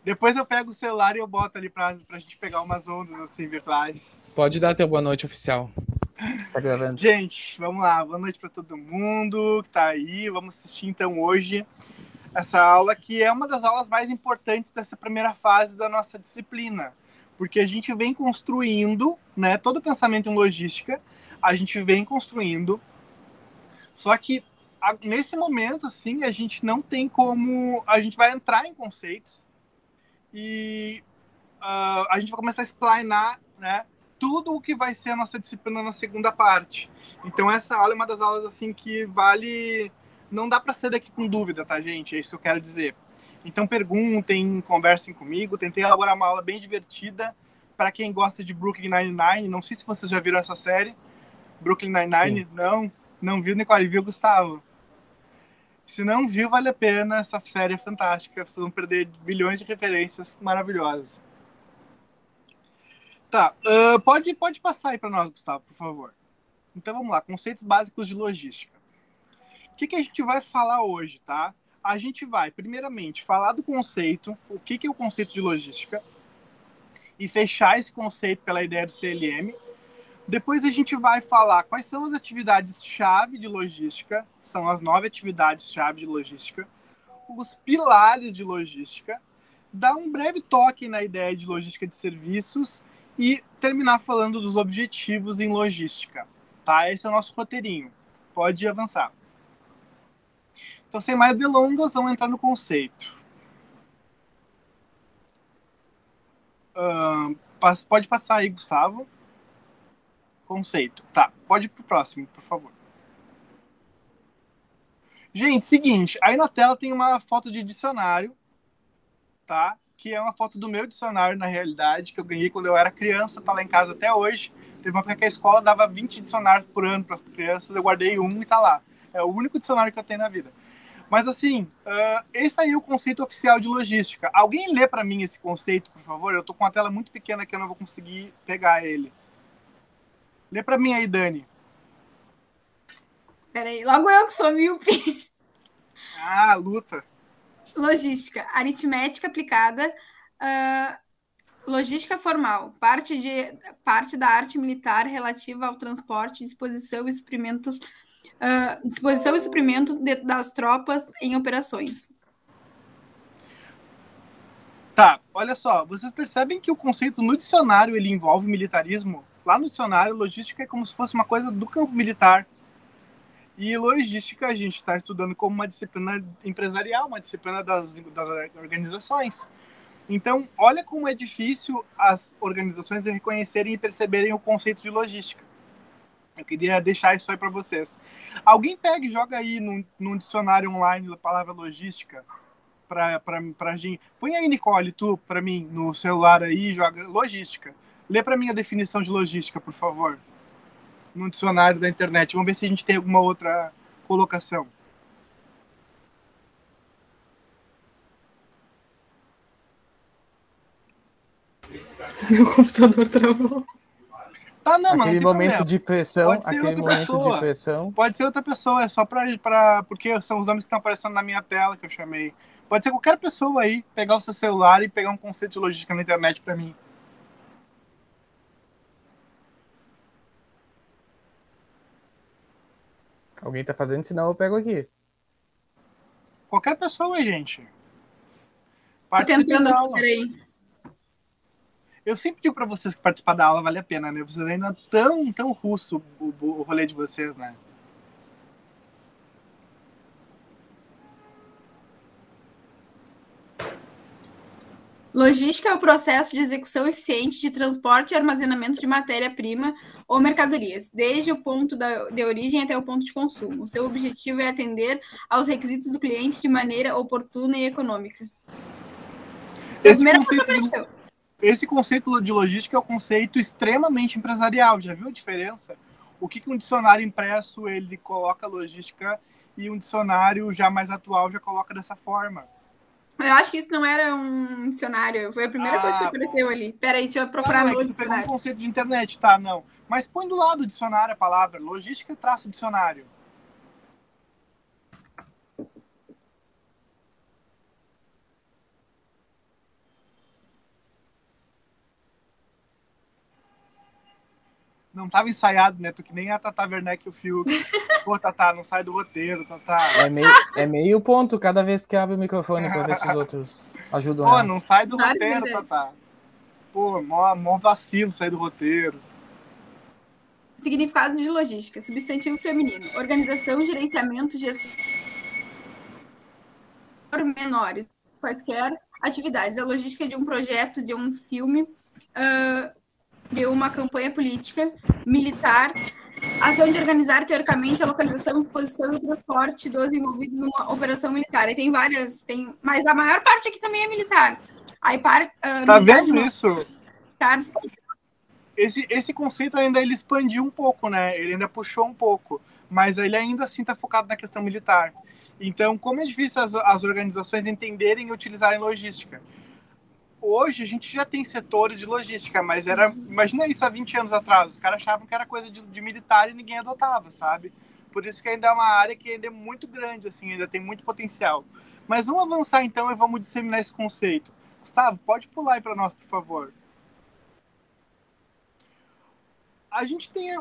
Depois eu pego o celular e eu boto ali pra gente pegar umas ondas assim virtuais. Pode dar teu boa noite oficial. Tá gravando. Gente, vamos lá. Boa noite para todo mundo que tá aí. Vamos assistir então hoje essa aula que é uma das aulas mais importantes dessa primeira fase da nossa disciplina, porque a gente vem construindo, né, todo o pensamento em logística, a gente vem construindo, só que nesse momento, assim, a gente não tem como, a gente vai entrar em conceitos e a gente vai começar a explanar, né, tudo o que vai ser a nossa disciplina na segunda parte. Então essa aula é uma das aulas assim que vale, não dá para sair daqui com dúvida, tá, gente? É isso que eu quero dizer. Então perguntem, conversem comigo. Tentei elaborar uma aula bem divertida para quem gosta de Brooklyn Nine-Nine. Não sei se vocês já viram essa série. Brooklyn Nine-Nine, não viu, Nicole, viu, Gustavo? Se não viu, vale a pena. Essa série é fantástica. Vocês vão perder bilhões de referências maravilhosas. Tá, pode passar aí para nós, Gustavo, por favor. Então vamos lá, conceitos básicos de logística. O que a gente vai falar hoje, tá? A gente vai, primeiramente, falar do conceito, o que é o conceito de logística, e fechar esse conceito pela ideia do CLM. Depois a gente vai falar quais são as atividades-chave de logística, são as 9 atividades-chave de logística, os pilares de logística, dar um breve toque na ideia de logística de serviços e terminar falando dos objetivos em logística. Tá? Esse é o nosso roteirinho. Pode avançar. Então, sem mais delongas, vamos entrar no conceito. Pode passar aí, Gustavo. Conceito. Tá, pode ir pro próximo, por favor. Gente, seguinte, aí na tela tem uma foto de dicionário, tá? Que é uma foto do meu dicionário, na realidade, que eu ganhei quando eu era criança, tá lá em casa até hoje. Teve uma época que a escola dava 20 dicionários por ano para as crianças, eu guardei um e tá lá. É o único dicionário que eu tenho na vida. Mas assim, esse aí é o conceito oficial de logística. Alguém lê para mim esse conceito, por favor? Eu tô com a tela muito pequena que eu não vou conseguir pegar ele. Lê para mim aí, Dani. Peraí, logo eu que sou míope. Ah, luta. Logística, aritmética aplicada, logística formal, parte da arte militar relativa ao transporte, disposição e suprimentos das tropas em operações. Tá, olha só, vocês percebem que o conceito no dicionário ele envolve militarismo? Lá no dicionário, logística é como se fosse uma coisa do campo militar. E logística a gente está estudando como uma disciplina empresarial, uma disciplina das organizações. Então, olha como é difícil as organizações reconhecerem e perceberem o conceito de logística. Eu queria deixar isso aí para vocês. Alguém pega e joga aí num dicionário online a palavra logística para gente. Põe aí, Nicole, tu, para mim, no celular aí, joga logística. Lê para mim a definição de logística, por favor. No dicionário da internet. Vamos ver se a gente tem alguma outra colocação. Meu computador travou. Tá, não, aquele momento de pressão, aquele momento de pressão. Pode ser outra pessoa, é só porque são os nomes que estão aparecendo na minha tela que eu chamei. Pode ser qualquer pessoa aí, pegar o seu celular e pegar um conceito de logística na internet para mim. Alguém tá fazendo, senão eu pego aqui. Qualquer pessoa, gente. Tô tentando aqui, peraí. Eu sempre digo para vocês que participar da aula vale a pena, né? Vocês ainda tão russo o rolê de vocês, né? Logística é o processo de execução eficiente de transporte e armazenamento de matéria-prima ou mercadorias, desde o ponto de origem até o ponto de consumo. Seu objetivo é atender aos requisitos do cliente de maneira oportuna e econômica. Esse conceito de logística é um conceito extremamente empresarial. Já viu a diferença? O que um dicionário impresso ele coloca logística e um dicionário já mais atual já coloca dessa forma? Eu acho que isso não era um dicionário. Foi a primeira coisa que apareceu ali. Peraí, deixa eu procurar no dicionário. Pegar um conceito de internet, tá? Não. Mas põe do lado do dicionário a palavra logística traço dicionário. Não tava ensaiado, né? Tu que nem a Tata Werneck e o Fiuk. Pô, Tata, não sai do roteiro, Tata. É meio ponto cada vez que abre o microfone pra ver se os outros ajudam Pô, ela. não sai do Várias roteiro, vezes. Tata. Pô, mó vacilo sair do roteiro. Significado de logística. Substantivo feminino. Organização, gerenciamento, gestão menores. Quaisquer atividades. A logística de um projeto, de um filme, de uma campanha política, militar. Ação de organizar, teoricamente, a localização, disposição e transporte dos envolvidos numa operação militar. E tem várias, mas a maior parte aqui também é militar. Aí, tá vendo isso? Militares. Esse conceito ainda ele expandiu um pouco, né? Ele ainda puxou um pouco, mas ele ainda assim está focado na questão militar. Então, como é difícil as organizações entenderem e utilizarem logística. Hoje a gente já tem setores de logística, mas imagina isso há 20 anos atrás, os caras achavam que era coisa de militar e ninguém adotava, sabe? Por isso que ainda é uma área que ainda é muito grande, assim, ainda tem muito potencial. Mas vamos avançar então e vamos disseminar esse conceito. Gustavo, pode pular aí para nós, por favor. A gente tem,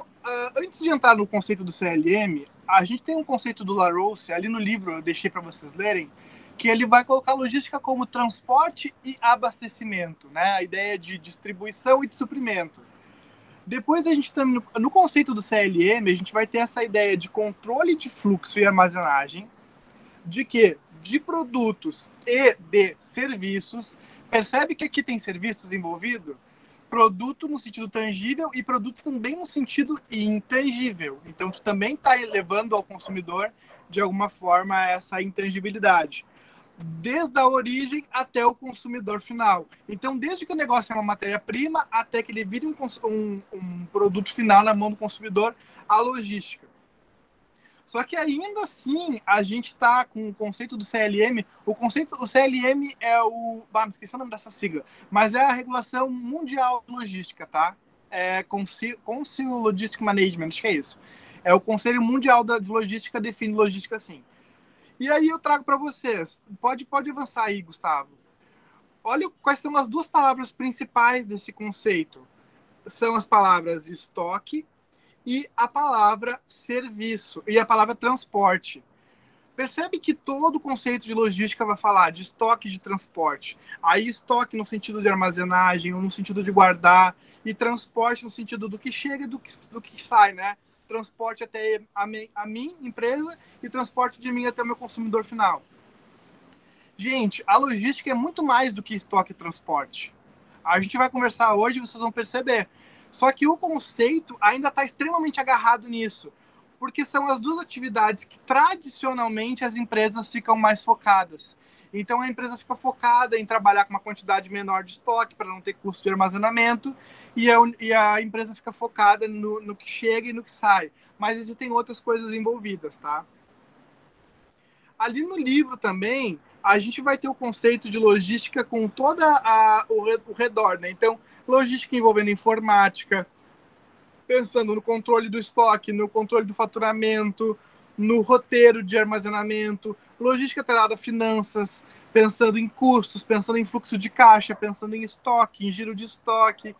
antes de entrar no conceito do CLM, a gente tem um conceito do LaRousse, ali no livro eu deixei para vocês lerem, que ele vai colocar logística como transporte e abastecimento, né? A ideia de distribuição e de suprimento. Depois a gente também, no conceito do CLM, a gente vai ter essa ideia de controle de fluxo e armazenagem, de quê? De produtos e de serviços. Percebe que aqui tem serviços envolvidos? Produto no sentido tangível e produto também no sentido intangível. Então, tu também está levando ao consumidor, de alguma forma, essa intangibilidade. Desde a origem até o consumidor final. Então, desde que o negócio é uma matéria-prima até que ele vire um produto final na mão do consumidor, a logística. Só que ainda assim, a gente está com o conceito do CLM. O CLM é o... me esqueci o nome dessa sigla. Mas é a Regulação Mundial de Logística, tá? É Council Logistic Management, acho que é isso. É o Conselho Mundial de Logística define logística assim. E aí eu trago para vocês. Pode avançar aí, Gustavo. Olha quais são as duas palavras principais desse conceito. São as palavras estoque e a palavra serviço, e a palavra transporte. Percebe que todo o conceito de logística vai falar de estoque e de transporte. Aí estoque no sentido de armazenagem, ou no sentido de guardar, e transporte no sentido do que chega e do que sai, né? Transporte até a minha empresa e transporte de mim até o meu consumidor final. Gente, a logística é muito mais do que estoque e transporte. A gente vai conversar hoje e vocês vão perceber. Só que o conceito ainda está extremamente agarrado nisso, porque são as duas atividades que tradicionalmente as empresas ficam mais focadas. Então a empresa fica focada em trabalhar com uma quantidade menor de estoque para não ter custo de armazenamento, e a empresa fica focada no que chega e no que sai. Mas existem outras coisas envolvidas, tá? Ali no livro também, a gente vai ter o conceito de logística com toda o redor, né? Então, logística envolvendo informática, pensando no controle do estoque, no controle do faturamento, no roteiro de armazenamento, logística atrelada a finanças, pensando em custos, pensando em fluxo de caixa, pensando em estoque, em giro de estoque,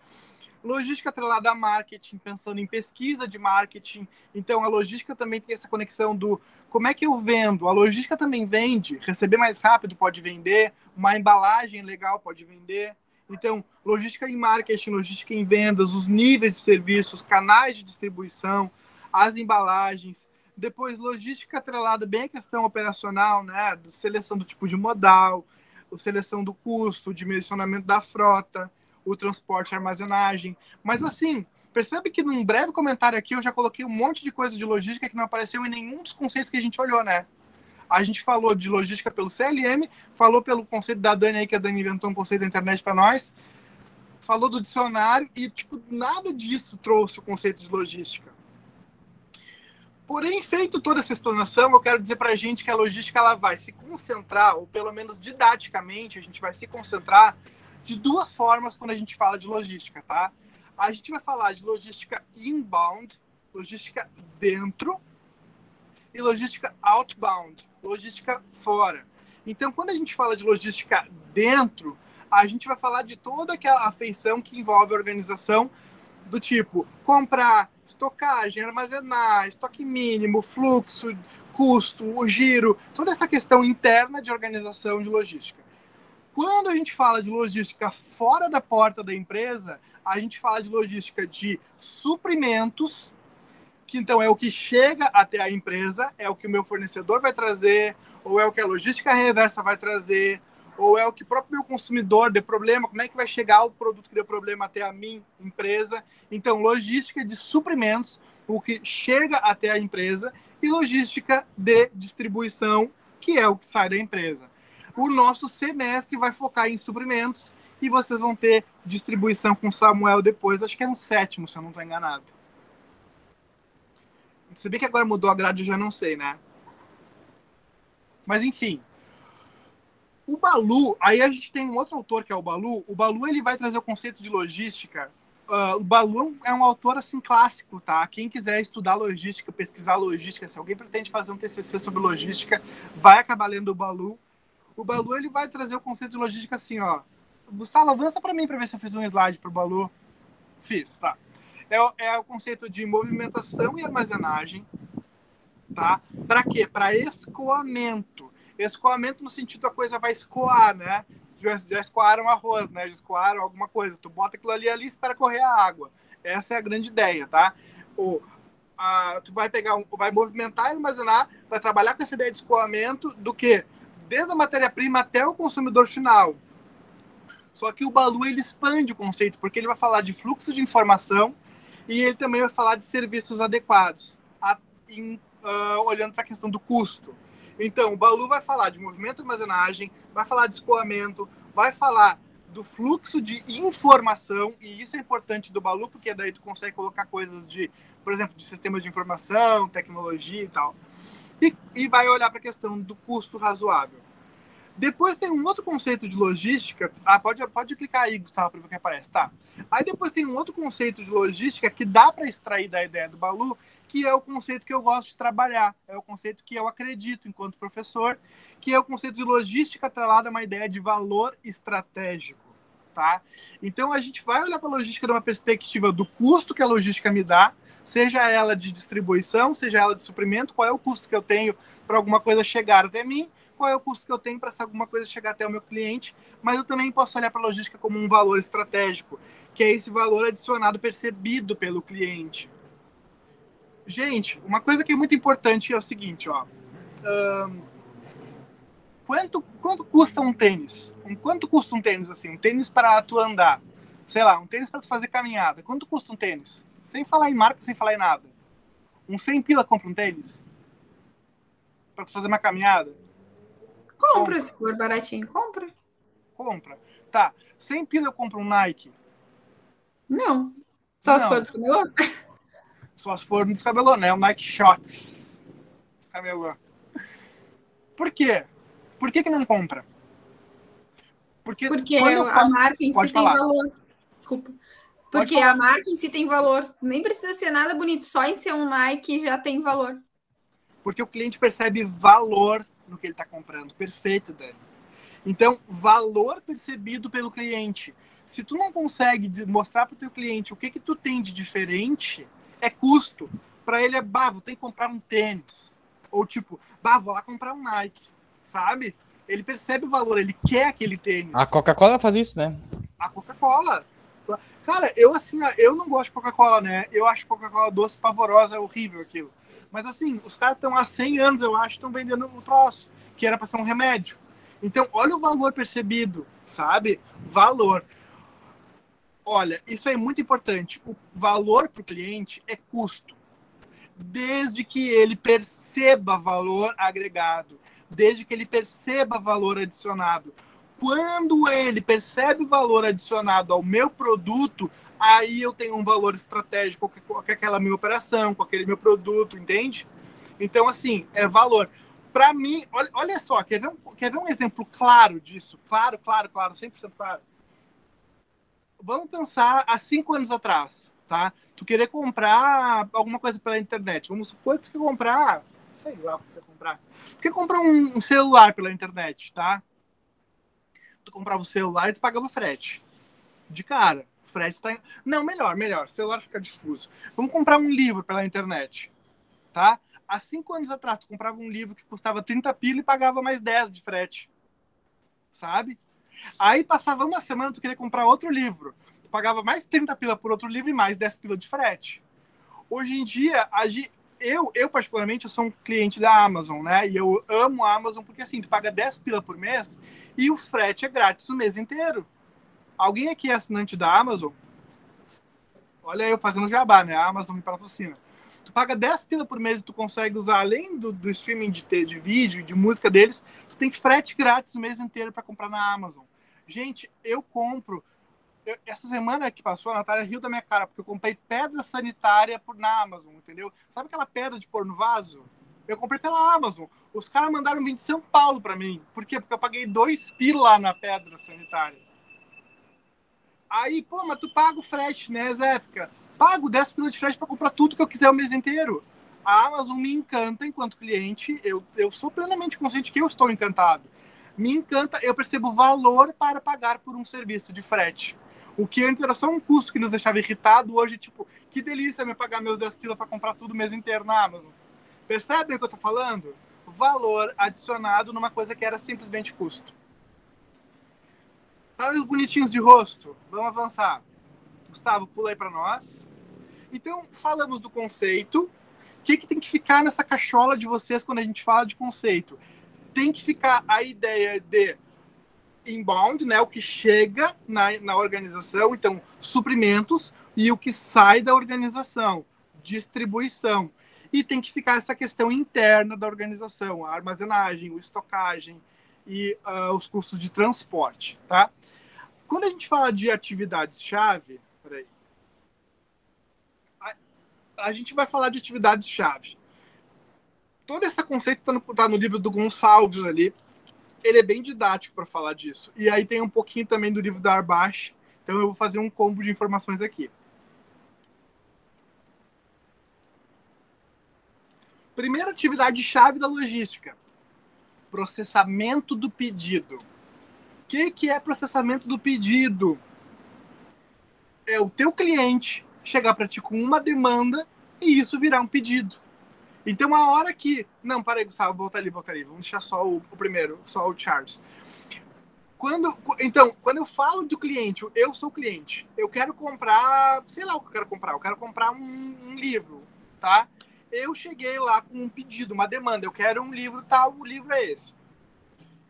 logística atrelada a marketing, pensando em pesquisa de marketing. Então, a logística também tem essa conexão do como é que eu vendo. A logística também vende, receber mais rápido pode vender, uma embalagem legal pode vender. Então, logística em marketing, logística em vendas, os níveis de serviços, canais de distribuição, as embalagens. Depois, logística atrelada bem à questão operacional, né? Seleção do tipo de modal, seleção do custo, o dimensionamento da frota, o transporte e armazenagem. Mas, assim, percebe que num breve comentário aqui eu já coloquei um monte de coisa de logística que não apareceu em nenhum dos conceitos que a gente olhou, né? A gente falou de logística pelo CLM, falou pelo conceito da Dani aí, que a Dani inventou um conceito da internet para nós, falou do dicionário e, tipo, nada disso trouxe o conceito de logística. Porém, feito toda essa explanação, eu quero dizer para a gente que a logística ela vai se concentrar, ou pelo menos didaticamente, a gente vai se concentrar de duas formas quando a gente fala de logística, tá? A gente vai falar de logística inbound, logística dentro, e logística outbound, logística fora. Então, quando a gente fala de logística dentro, a gente vai falar de toda aquela afeição que envolve a organização do tipo comprar, estocagem, armazenar, estoque mínimo, fluxo, custo, o giro, toda essa questão interna de organização de logística. Quando a gente fala de logística fora da porta da empresa, a gente fala de logística de suprimentos, que então é o que chega até a empresa, é o que o meu fornecedor vai trazer, ou é o que a logística reversa vai trazer, ou é o que o próprio meu consumidor deu problema, como é que vai chegar o produto que deu problema até a minha empresa. Então, logística de suprimentos, o que chega até a empresa, e logística de distribuição, que é o que sai da empresa. O nosso semestre vai focar em suprimentos, e vocês vão ter distribuição com Samuel depois, acho que é no 7º, se eu não estou enganado. Se bem que agora mudou a grade, eu já não sei, né? Mas, enfim. O Balu, aí a gente tem um outro autor que é o Balu. O Balu, ele vai trazer o conceito de logística. O Balu é um autor, assim, clássico, tá? Quem quiser estudar logística, pesquisar logística, se alguém pretende fazer um TCC sobre logística, vai acabar lendo o Balu. O Balu, ele vai trazer o conceito de logística assim, ó. Gustavo, avança para mim para ver se eu fiz um slide pro Balu. Fiz, tá. É o conceito de movimentação e armazenagem, tá? Para quê? Para escoamento. Escoamento no sentido da coisa vai escoar, né? Já escoaram arroz, né? Já escoaram alguma coisa. Tu bota aquilo ali e espera correr a água. Essa é a grande ideia, tá? Tu vai pegar, vai movimentar e armazenar, vai trabalhar com essa ideia de escoamento do quê? Desde a matéria-prima até o consumidor final. Só que o Balu, ele expande o conceito, porque ele vai falar de fluxo de informação e ele também vai falar de serviços adequados, olhando para a questão do custo. Então, o Balu vai falar de movimento e armazenagem, vai falar de escoamento, vai falar do fluxo de informação, e isso é importante do Balu, porque daí tu consegue colocar coisas de, por exemplo, de sistemas de informação, tecnologia e tal. E vai olhar para a questão do custo razoável. Depois tem um outro conceito de logística. Pode clicar aí, Gustavo, para ver o que aparece. Tá. Aí depois tem um outro conceito de logística que dá para extrair da ideia do Balu, que é o conceito que eu gosto de trabalhar. É o conceito que eu acredito enquanto professor, que é o conceito de logística atrelada a uma ideia de valor estratégico. Tá? Então a gente vai olhar para a logística de uma perspectiva do custo que a logística me dá, seja ela de distribuição, seja ela de suprimento, qual é o custo que eu tenho para alguma coisa chegar até mim, qual é o custo que eu tenho para essa alguma coisa chegar até o meu cliente, mas eu também posso olhar para a logística como um valor estratégico, que é esse valor adicionado percebido pelo cliente. Gente, uma coisa que é muito importante é o seguinte, ó. Quanto custa um tênis? Quanto custa um tênis, assim? Um tênis para tu andar. Sei lá, um tênis para tu fazer caminhada. Quanto custa um tênis? Sem falar em marca, sem falar em nada. 100 pila compra um tênis? Para tu fazer uma caminhada? Compra, se for baratinho, compra. Compra. Tá, 100 pila eu compro um Nike? Não. Só se for descabelô? Só se for no descabelô, né? O Nike Shots. Descabelô. Por quê? Por que não compra? Porque a marca em si tem valor. Desculpa. Porque a marca em si tem valor. Nem precisa ser nada bonito, só em ser um Nike já tem valor. Porque o cliente percebe valor no que ele está comprando. Perfeito, Dani. Então, valor percebido pelo cliente. Se tu não consegue mostrar para o teu cliente o que tu tem de diferente, é custo. Para ele vou ter que comprar um tênis. Ou tipo, vou lá comprar um Nike. Sabe? Ele percebe o valor, ele quer aquele tênis. A Coca-Cola faz isso, né? A Coca-Cola. Cara, eu não gosto de Coca-Cola, né? Eu acho Coca-Cola doce, pavorosa, é horrível aquilo. Mas assim, os caras estão há 100 anos, eu acho, estão vendendo um troço, que era para ser um remédio. Então, olha o valor percebido, sabe? Valor. Olha, isso é muito importante. O valor para o cliente é custo. Desde que ele perceba valor agregado. Desde que ele perceba valor adicionado. Quando ele percebe valor adicionado ao meu produto, aí eu tenho um valor estratégico com aquela minha operação, com aquele meu produto, entende? Então, assim, é valor. Para mim, olha só, quer ver um exemplo claro disso? Claro, 100% claro. Vamos pensar há 5 anos atrás, tá? Tu querer comprar alguma coisa pela internet. Vamos supor que tu quer comprar, sei lá o que tu quer comprar. Tu quer comprar um celular pela internet, tá? Tu comprava o celular e tu pagava o frete. De cara. frete tá... Não, melhor. Celular fica difuso. Vamos comprar um livro pela internet, tá? Há 5 anos atrás, tu comprava um livro que custava 30 pila e pagava mais 10 de frete, sabe? Aí passava uma semana, tu queria comprar outro livro. Tu pagava mais 30 pila por outro livro e mais 10 pila de frete. Hoje em dia, eu particularmente, eu sou um cliente da Amazon, né? E eu amo a Amazon porque, assim, tu paga 10 pila por mês e o frete é grátis o mês inteiro. Alguém aqui é assinante da Amazon? Olha eu fazendo jabá, né? A Amazon me patrocina. Tu paga 10 pila por mês e tu consegue usar, além do streaming de vídeo e de música deles, tu tem frete grátis o mês inteiro para comprar na Amazon. Gente, eu compro... essa semana que passou, a Natália riu da minha cara, porque eu comprei pedra sanitária na Amazon, entendeu? Sabe aquela pedra de pôr no vaso? Eu comprei pela Amazon. Os caras mandaram vir de São Paulo para mim. Por quê? Porque eu paguei 2 pila na pedra sanitária. Aí, pô, mas tu paga o frete, né, Zé? Pago 10 pila de frete para comprar tudo que eu quiser o mês inteiro. A Amazon me encanta enquanto cliente. Eu sou plenamente consciente que eu estou encantado. Me encanta, eu percebo valor para pagar por um serviço de frete. O que antes era só um custo que nos deixava irritado, hoje, tipo, que delícia me pagar meus 10 pila para comprar tudo o mês inteiro na Amazon. Percebem o que eu tô falando? Valor adicionado numa coisa que era simplesmente custo. Olha os bonitinhos de rosto. Vamos avançar. Gustavo, pula aí para nós. Então, falamos do conceito. O que tem que ficar nessa cachola de vocês quando a gente fala de conceito? Tem que ficar a ideia de inbound, né, o que chega na organização, então, suprimentos, e o que sai da organização, distribuição. E tem que ficar essa questão interna da organização, a armazenagem, a estocagem e os custos de transporte, tá? Quando a gente fala de atividades-chave, peraí, a gente vai falar de atividades-chave. Todo esse conceito tá no livro do Gonçalves ali. Ele é bem didático para falar disso. E aí tem um pouquinho também do livro da Arbache. Então eu vou fazer um combo de informações aqui. Primeira atividade-chave da logística. Processamento do pedido. O que é processamento do pedido? É o teu cliente chegar para ti com uma demanda e isso virar um pedido. Então, a hora que... Não, peraí, Gustavo, volta ali. Vamos deixar só o primeiro, só o Charles. Então, quando eu falo do cliente, eu sou o cliente. Eu quero comprar... Sei lá o que eu quero comprar. Eu quero comprar um livro, tá? Eu cheguei lá com um pedido, uma demanda. Eu quero um livro tal, o livro é esse.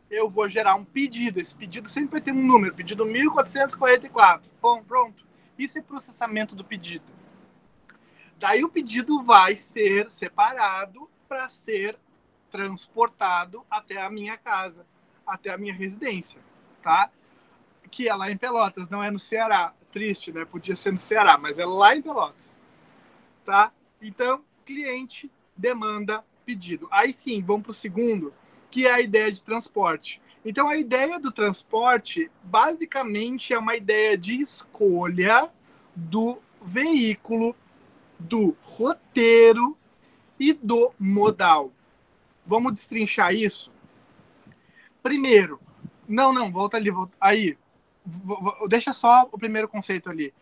Eu vou gerar um pedido. Esse pedido sempre vai ter um número. Pedido 1444. Bom, pronto. Isso é processamento do pedido. Daí o pedido vai ser separado para ser transportado até a minha casa, até a minha residência, tá? Que é lá em Pelotas, não é no Ceará. Triste, né? Podia ser no Ceará, mas é lá em Pelotas, tá? Então, cliente, demanda, pedido. Aí sim, vamos para o segundo, que é a ideia de transporte. Então, a ideia do transporte, basicamente, é uma ideia de escolha do veículo, do roteiro e do modal. Vamos destrinchar isso? Primeiro, não, volta ali, aí, deixa só o primeiro conceito ali.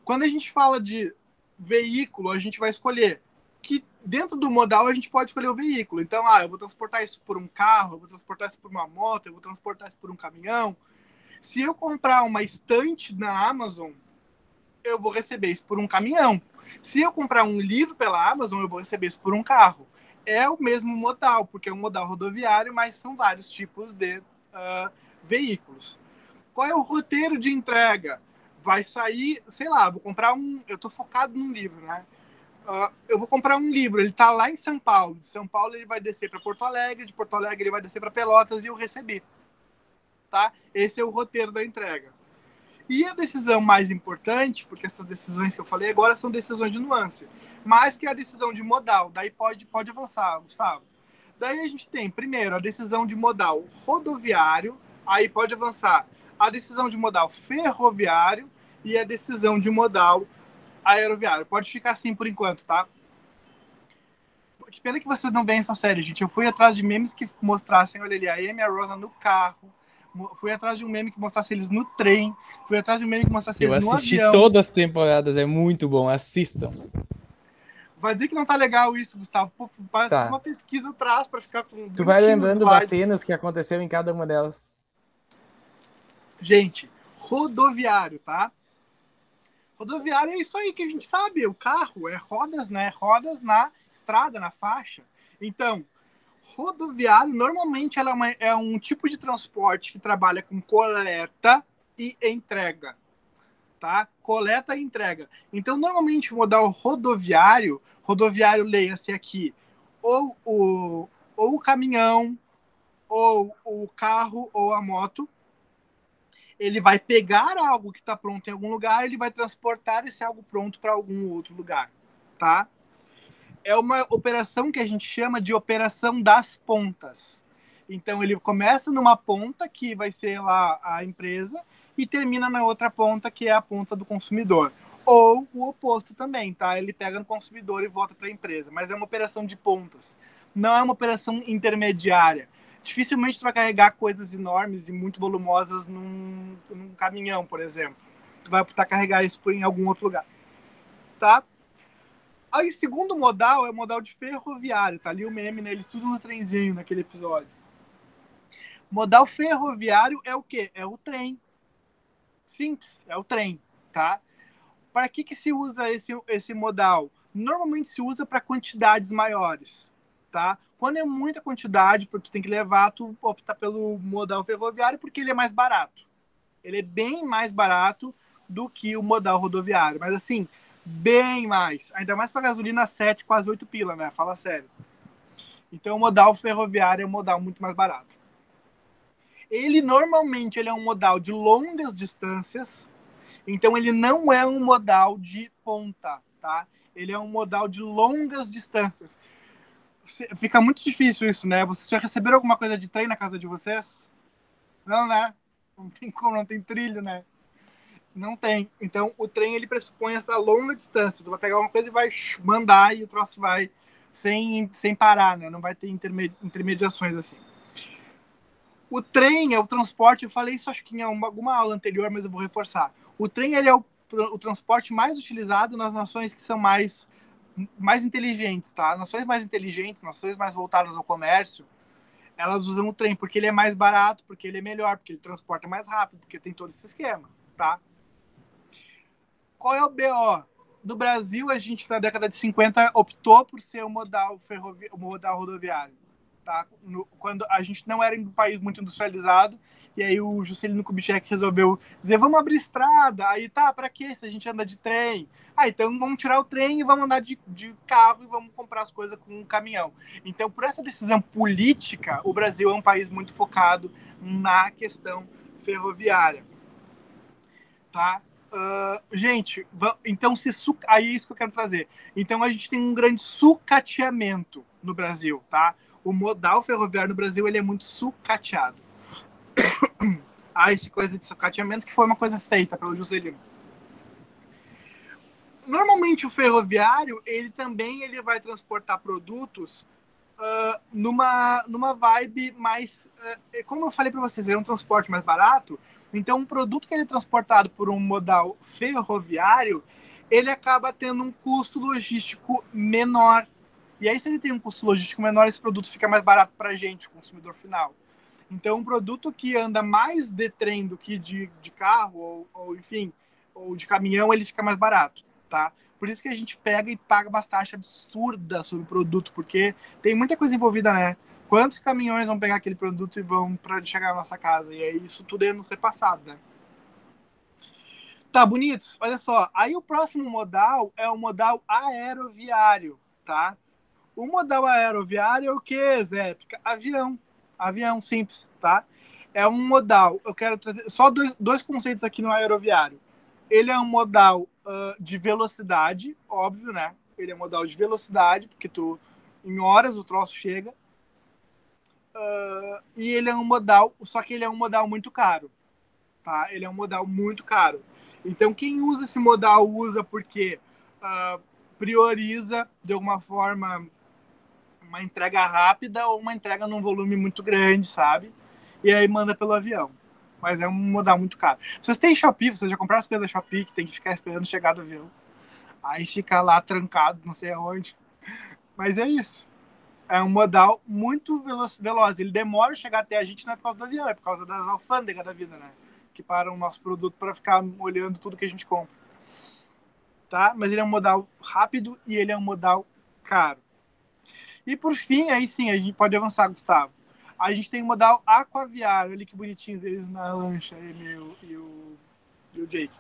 Quando a gente fala de veículo, a gente vai escolher que dentro do modal a gente pode escolher o veículo. Então, eu vou transportar isso por um carro, eu vou transportar isso por uma moto, eu vou transportar isso por um caminhão. Se eu comprar uma estante na Amazon, eu vou receber isso por um caminhão. Se eu comprar um livro pela Amazon, eu vou receber isso por um carro. É o mesmo modal, porque é um modal rodoviário, mas são vários tipos de veículos. Qual é o roteiro de entrega? Vai sair, sei lá, vou comprar eu estou focado num livro, né? Eu vou comprar um livro, ele está lá em São Paulo. De São Paulo ele vai descer para Porto Alegre, de Porto Alegre ele vai descer para Pelotas e eu recebi. Tá? Esse é o roteiro da entrega. E a decisão mais importante, porque essas decisões que eu falei agora são decisões de nuance, mais que a decisão de modal. Daí pode avançar, Gustavo. Daí a gente tem, primeiro, a decisão de modal rodoviário, aí pode avançar a decisão de modal ferroviário e a decisão de modal aeroviário. Pode ficar assim por enquanto, tá? Que pena que vocês não veem essa série, gente. Eu fui atrás de memes que mostrassem, olha ali, a Amy e a Rosa no carro, Fui atrás de um meme que mostrasse eles no trem. Fui atrás de um meme que mostrasse Eu eles no assisti avião. todas as temporadas, é muito bom, assistam. Vai dizer que não tá legal isso, Gustavo. Pô, fiz Tá. uma pesquisa atrás pra ficar com Tu vai bonitinhos lembrando das slides. cenas que aconteceu em cada uma delas. Gente, rodoviário, tá? Rodoviário é isso aí que a gente sabe. O carro é rodas, né? Rodas na estrada, na faixa. Então, rodoviário, normalmente, ela é um tipo de transporte que trabalha com coleta e entrega, tá? Coleta e entrega. Então, normalmente, o modal rodoviário, leia-se aqui, ou o caminhão, ou o carro, ou a moto, ele vai pegar algo que está pronto em algum lugar, ele vai transportar esse algo pronto para algum outro lugar, tá? É uma operação que a gente chama de operação das pontas. Então, ele começa numa ponta, que vai ser lá a empresa, e termina na outra ponta, que é a ponta do consumidor. Ou o oposto também, tá? Ele pega no consumidor e volta para a empresa. Mas é uma operação de pontas. Não é uma operação intermediária. Dificilmente tu vai carregar coisas enormes e muito volumosas num caminhão, por exemplo. Tu vai optar carregar isso em algum outro lugar, tá? Aí, segundo modal é o modal de ferroviário. Tá ali o meme, né? Eles tudo no trenzinho naquele episódio. Modal ferroviário é o quê? É o trem. Simples, é o trem, tá? Para que se usa esse modal? Normalmente se usa para quantidades maiores, tá? Quando é muita quantidade, porque tu tem que levar, tu opta pelo modal ferroviário porque ele é mais barato. Ele é bem mais barato do que o modal rodoviário. Mas assim, bem mais. Ainda mais para gasolina 7, quase 8 pila, né? Fala sério. Então o modal ferroviário é um modal muito mais barato. Ele normalmente é um modal de longas distâncias. Então ele não é um modal de ponta, tá? Ele é um modal de longas distâncias. Fica muito difícil isso, né? Vocês já receberam alguma coisa de trem na casa de vocês? Não, né? Não tem como, não tem trilho, né? Não tem. Então, o trem, ele pressupõe essa longa distância. Tu vai pegar uma coisa e vai mandar e o troço vai sem parar, né? Não vai ter intermediações assim. O trem é o transporte, eu falei isso acho que em alguma aula anterior, mas eu vou reforçar. O trem, ele é o transporte mais utilizado nas nações que são mais inteligentes, tá? Nações mais inteligentes, nações mais voltadas ao comércio, elas usam o trem porque ele é mais barato, porque ele é melhor, porque ele transporta mais rápido, porque tem todo esse esquema, tá? Qual é o BO? No Brasil, a gente, na década de 50, optou por ser o modal rodoviário. Tá? Quando a gente não era um país muito industrializado, e aí o Juscelino Kubitschek resolveu dizer, vamos abrir estrada. Aí tá, para que se a gente anda de trem? Ah, então vamos tirar o trem e vamos andar de carro e vamos comprar as coisas com um caminhão. Então, por essa decisão política, o Brasil é um país muito focado na questão ferroviária. Tá? Gente, então aí é isso que eu quero trazer. Então a gente tem um grande sucateamento no Brasil, tá? O modal ferroviário no Brasil, ele é muito sucateado. Essa coisa de sucateamento que foi uma coisa feita pelo Juscelino. Normalmente o ferroviário, ele vai transportar produtos numa vibe mais... como eu falei para vocês, é um transporte mais barato. Então, um produto que ele é transportado por um modal ferroviário, ele acaba tendo um custo logístico menor. E aí, se ele tem um custo logístico menor, esse produto fica mais barato para a gente, o consumidor final. Então, um produto que anda mais de trem do que de carro, ou enfim, ou de caminhão, ele fica mais barato, tá? Por isso que a gente pega e paga umas taxas absurdas sobre o produto, porque tem muita coisa envolvida, né? Quantos caminhões vão pegar aquele produto e vão para chegar na nossa casa? E aí isso tudo ia não ser passado, né? Tá, bonitos. Olha só. Aí o próximo modal é o modal aeroviário, tá? O modal aeroviário é o quê, Zé? Avião. Avião simples, tá? É um modal. Eu quero trazer só dois conceitos aqui no aeroviário. Ele é um modal de velocidade, óbvio, né? Ele é um modal de velocidade, porque em horas o troço chega. E ele é um modal, só que ele é um modal muito caro, tá? Ele é um modal muito caro. Então, quem usa esse modal usa porque prioriza, de alguma forma, uma entrega rápida ou uma entrega num volume muito grande, sabe? E aí manda pelo avião, mas é um modal muito caro. Vocês têm Shopee, vocês já compraram as coisas da Shopee que tem que ficar esperando chegar do avião. Aí fica lá trancado, não sei aonde. Mas é isso. É um modal muito veloz. Ele demora a chegar até a gente, não é por causa do avião, é por causa das alfândegas da vida, né? Que param o nosso produto para ficar olhando tudo que a gente compra. Tá? Mas ele é um modal rápido e ele é um modal caro. E por fim, aí sim, a gente pode avançar, Gustavo. A gente tem o modal aquaviário. Olha que bonitinhos eles na lancha, ele e o Jake.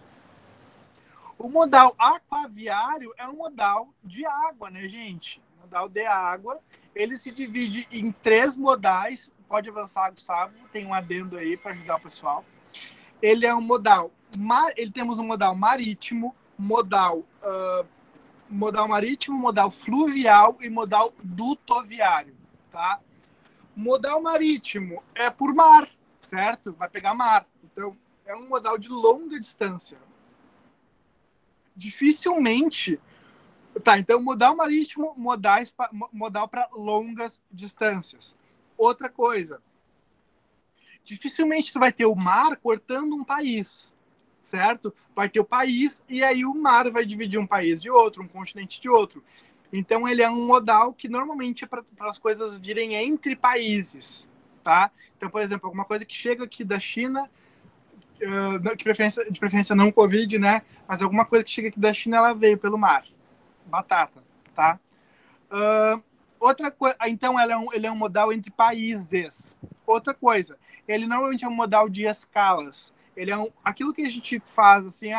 O modal aquaviário é um modal de água, né, gente? Modal de água. Ele se divide em 3 modais. Pode avançar, Gustavo. Tem um adendo aí para ajudar o pessoal. Ele é um modal. Temos um modal marítimo, modal marítimo, modal fluvial e modal dutoviário, tá? Modal marítimo é por mar, certo? Vai pegar mar. Então, é um modal de longa distância. Dificilmente... Tá, então modal marítimo, modal para longas distâncias. Outra coisa. Dificilmente tu vai ter o mar cortando um país, certo? Vai ter o país e aí o mar vai dividir um país de outro, um continente de outro. Então ele é um modal que normalmente é para as coisas virem entre países, tá? Então, por exemplo, alguma coisa que chega aqui da China, de preferência não Covid, né? Mas alguma coisa que chega aqui da China, ela veio pelo mar. Batata, tá? Outra coisa, então ele é um modal entre países. Outra coisa, ele normalmente é um modal de escalas. Ele é aquilo que a gente faz assim,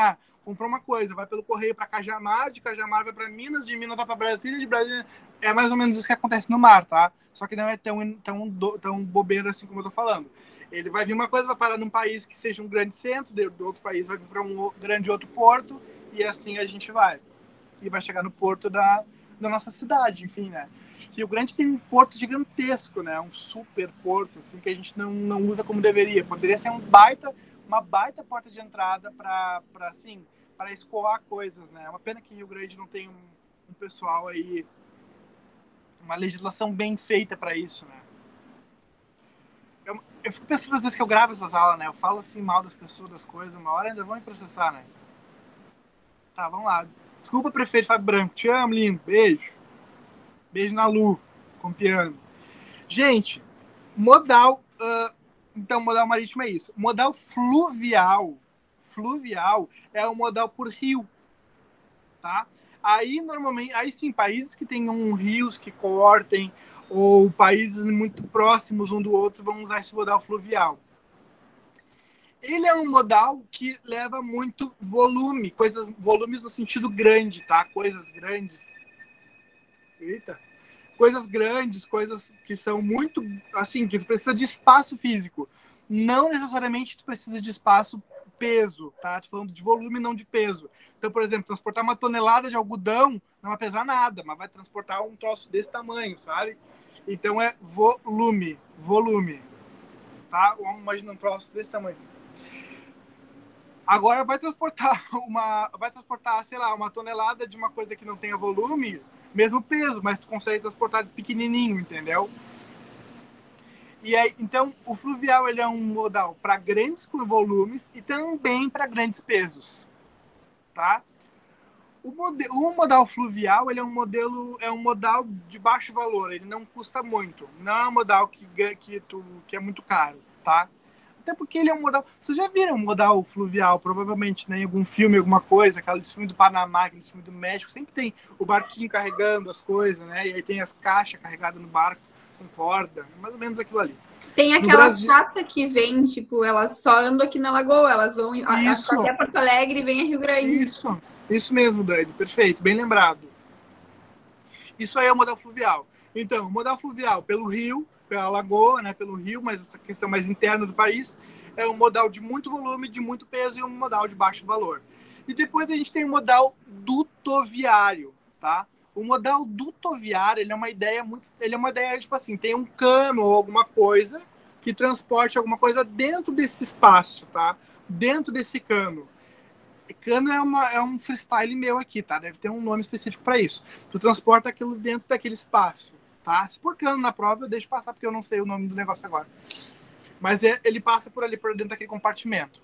comprou uma coisa, vai pelo correio para Cajamar, de Cajamar vai para Minas, de Minas vai para Brasília, de Brasília é mais ou menos isso que acontece no mar, tá? Só que não é tão bobeira assim como eu tô falando. Ele vai vir uma coisa, vai parar num país que seja um grande centro, do outro país vai vir para um grande outro porto, e assim a gente vai. E vai chegar no porto da nossa cidade, enfim, né? Rio Grande tem um porto gigantesco, né? Um super porto, assim, que a gente não usa como deveria. Poderia ser uma baita porta de entrada para escoar coisas, né? É uma pena que Rio Grande não tem um pessoal aí, uma legislação bem feita para isso, né? Eu fico pensando às vezes que eu gravo essas aulas, né? Eu falo assim mal das pessoas, das coisas, uma hora ainda vão me processar, né? Tá, vamos lá. Desculpa, prefeito Fábio Branco. Te amo, lindo. Beijo. Beijo na Lu, com piano. Gente, modal... então, modal marítimo é isso. Modal fluvial é o modal por rio, tá? Aí, normalmente... Aí, sim, países que tenham rios que cortem ou países muito próximos um do outro vão usar esse modal fluvial. Ele é um modal que leva muito volume, volumes no sentido grande, tá? Coisas grandes. Eita. Coisas grandes, coisas que são muito, assim, que tu precisa de espaço físico. Não necessariamente tu precisa de espaço peso, tá? Tô falando de volume, não de peso. Então, por exemplo, transportar uma tonelada de algodão não vai pesar nada, mas vai transportar um troço desse tamanho, sabe? Então é volume, tá? Imagina um troço desse tamanho. Agora vai transportar, sei lá, uma tonelada de uma coisa que não tenha volume, mesmo peso, mas tu consegue transportar pequenininho, entendeu? E aí, então, o fluvial ele é um modal para grandes volumes e também para grandes pesos, tá? O modal fluvial ele é um modal de baixo valor, ele não custa muito, não é um modal que é muito caro, tá? Até porque ele é um modal... Vocês já viram um modal fluvial, provavelmente, né, em algum filme, alguma coisa, aqueles filmes do Panamá, aqueles filmes do México, sempre tem o barquinho carregando as coisas, né? E aí tem as caixas carregadas no barco com corda, mais ou menos aquilo ali. Tem aquelas chatas que vêm, tipo, elas só andam aqui na Lagoa, elas vão até Porto Alegre e vêm a Rio Grande. Isso mesmo, Dani, perfeito, bem lembrado. Isso aí é o modal fluvial. Então, o modal fluvial pelo rio, pela lagoa, né, pelo rio, mas essa questão mais interna do país, é um modal de muito volume, de muito peso e um modal de baixo valor. E depois a gente tem o modal dutoviário, tá? O modal dutoviário, ele é uma ideia tipo assim, tem um cano ou alguma coisa que transporte alguma coisa dentro desse espaço, tá? Dentro desse cano. Cano é um freestyle meu aqui, tá? Deve ter um nome específico para isso. Tu transporta aquilo dentro daquele espaço, tá? Se por cano na prova, eu deixo passar, porque eu não sei o nome do negócio agora. Mas ele passa por ali, por dentro daquele compartimento.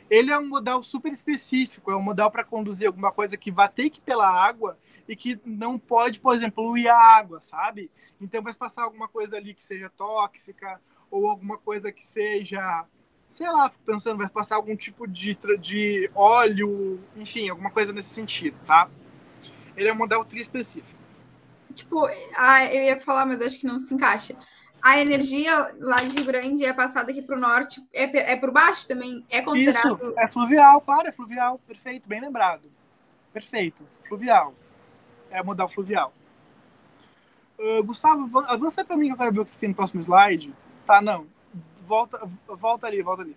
Ele é um modal super específico, é um modal para conduzir alguma coisa que vai ter que ir pela água e que não pode, por exemplo, poluir a água, sabe? Então vai passar alguma coisa ali que seja tóxica ou alguma coisa que seja, sei lá, fico pensando, vai passar algum tipo de óleo, enfim, alguma coisa nesse sentido, tá? Ele é um modal tri-específico. Tipo, eu ia falar, mas acho que não se encaixa. A energia lá de Rio Grande é passada aqui para o norte, é por baixo também? É considerado... Isso, é fluvial, claro, é fluvial. Perfeito, bem lembrado. Perfeito, fluvial. É modal fluvial. Gustavo, avança para mim que eu quero ver o que tem no próximo slide. Tá, não. Volta ali.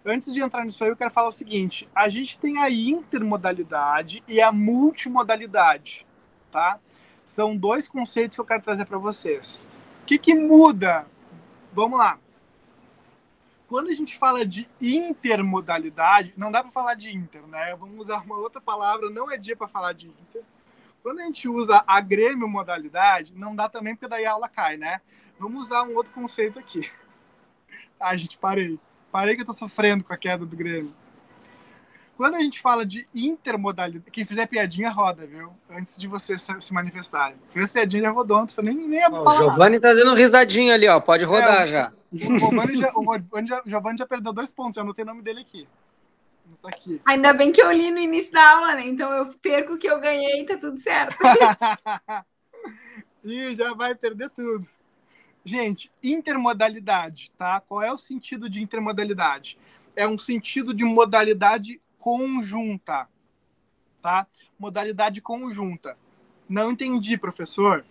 Antes de entrar nisso aí, eu quero falar o seguinte. A gente tem a intermodalidade e a multimodalidade, tá? São dois conceitos que eu quero trazer para vocês. O que muda? Vamos lá. Quando a gente fala de intermodalidade, não dá para falar de inter, né? Vamos usar uma outra palavra, não é dia para falar de inter. Quando a gente usa a grêmio modalidade, não dá também porque daí a aula cai, né? Vamos usar um outro conceito aqui. Ai, gente, parei. Parei que eu tô sofrendo com a queda do Grêmio. Quando a gente fala de intermodalidade, quem fizer piadinha roda, viu? Antes de vocês se manifestarem. Fez piadinha já rodou, não precisa nem falar. O Giovanni tá dando risadinha ali, ó. Pode rodar já. O Giovanni já perdeu 2 pontos, já anotei o nome dele aqui. Tá aqui. Ainda bem que eu li no início da aula, né? Então eu perco o que eu ganhei e tá tudo certo. Ih, já vai perder tudo. Gente, intermodalidade, tá? Qual é o sentido de intermodalidade? É um sentido de modalidade conjunta, tá? Modalidade conjunta. Não entendi, professor.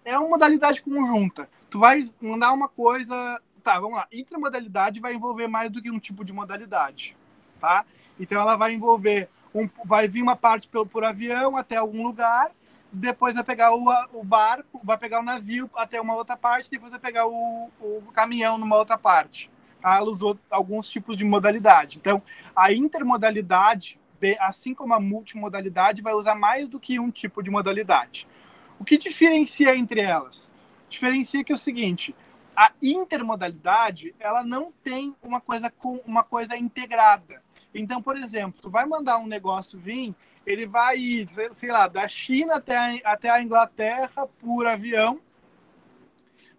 É uma modalidade conjunta. Tu vai mandar uma coisa... Tá, vamos lá. Intermodalidade vai envolver mais do que um tipo de modalidade, tá? Então ela vai envolver... vai vir uma parte por avião até algum lugar, depois vai pegar o barco, vai pegar o navio até uma outra parte, depois vai pegar o caminhão numa outra parte. Tá? Ela usou alguns tipos de modalidade. Então, a intermodalidade, assim como a multimodalidade, vai usar mais do que um tipo de modalidade. O que diferencia entre elas? Diferencia que é o seguinte, a intermodalidade, ela não tem uma coisa integrada. Então, por exemplo, tu vai mandar um negócio vir, ele vai ir, sei lá, da China até a Inglaterra por avião,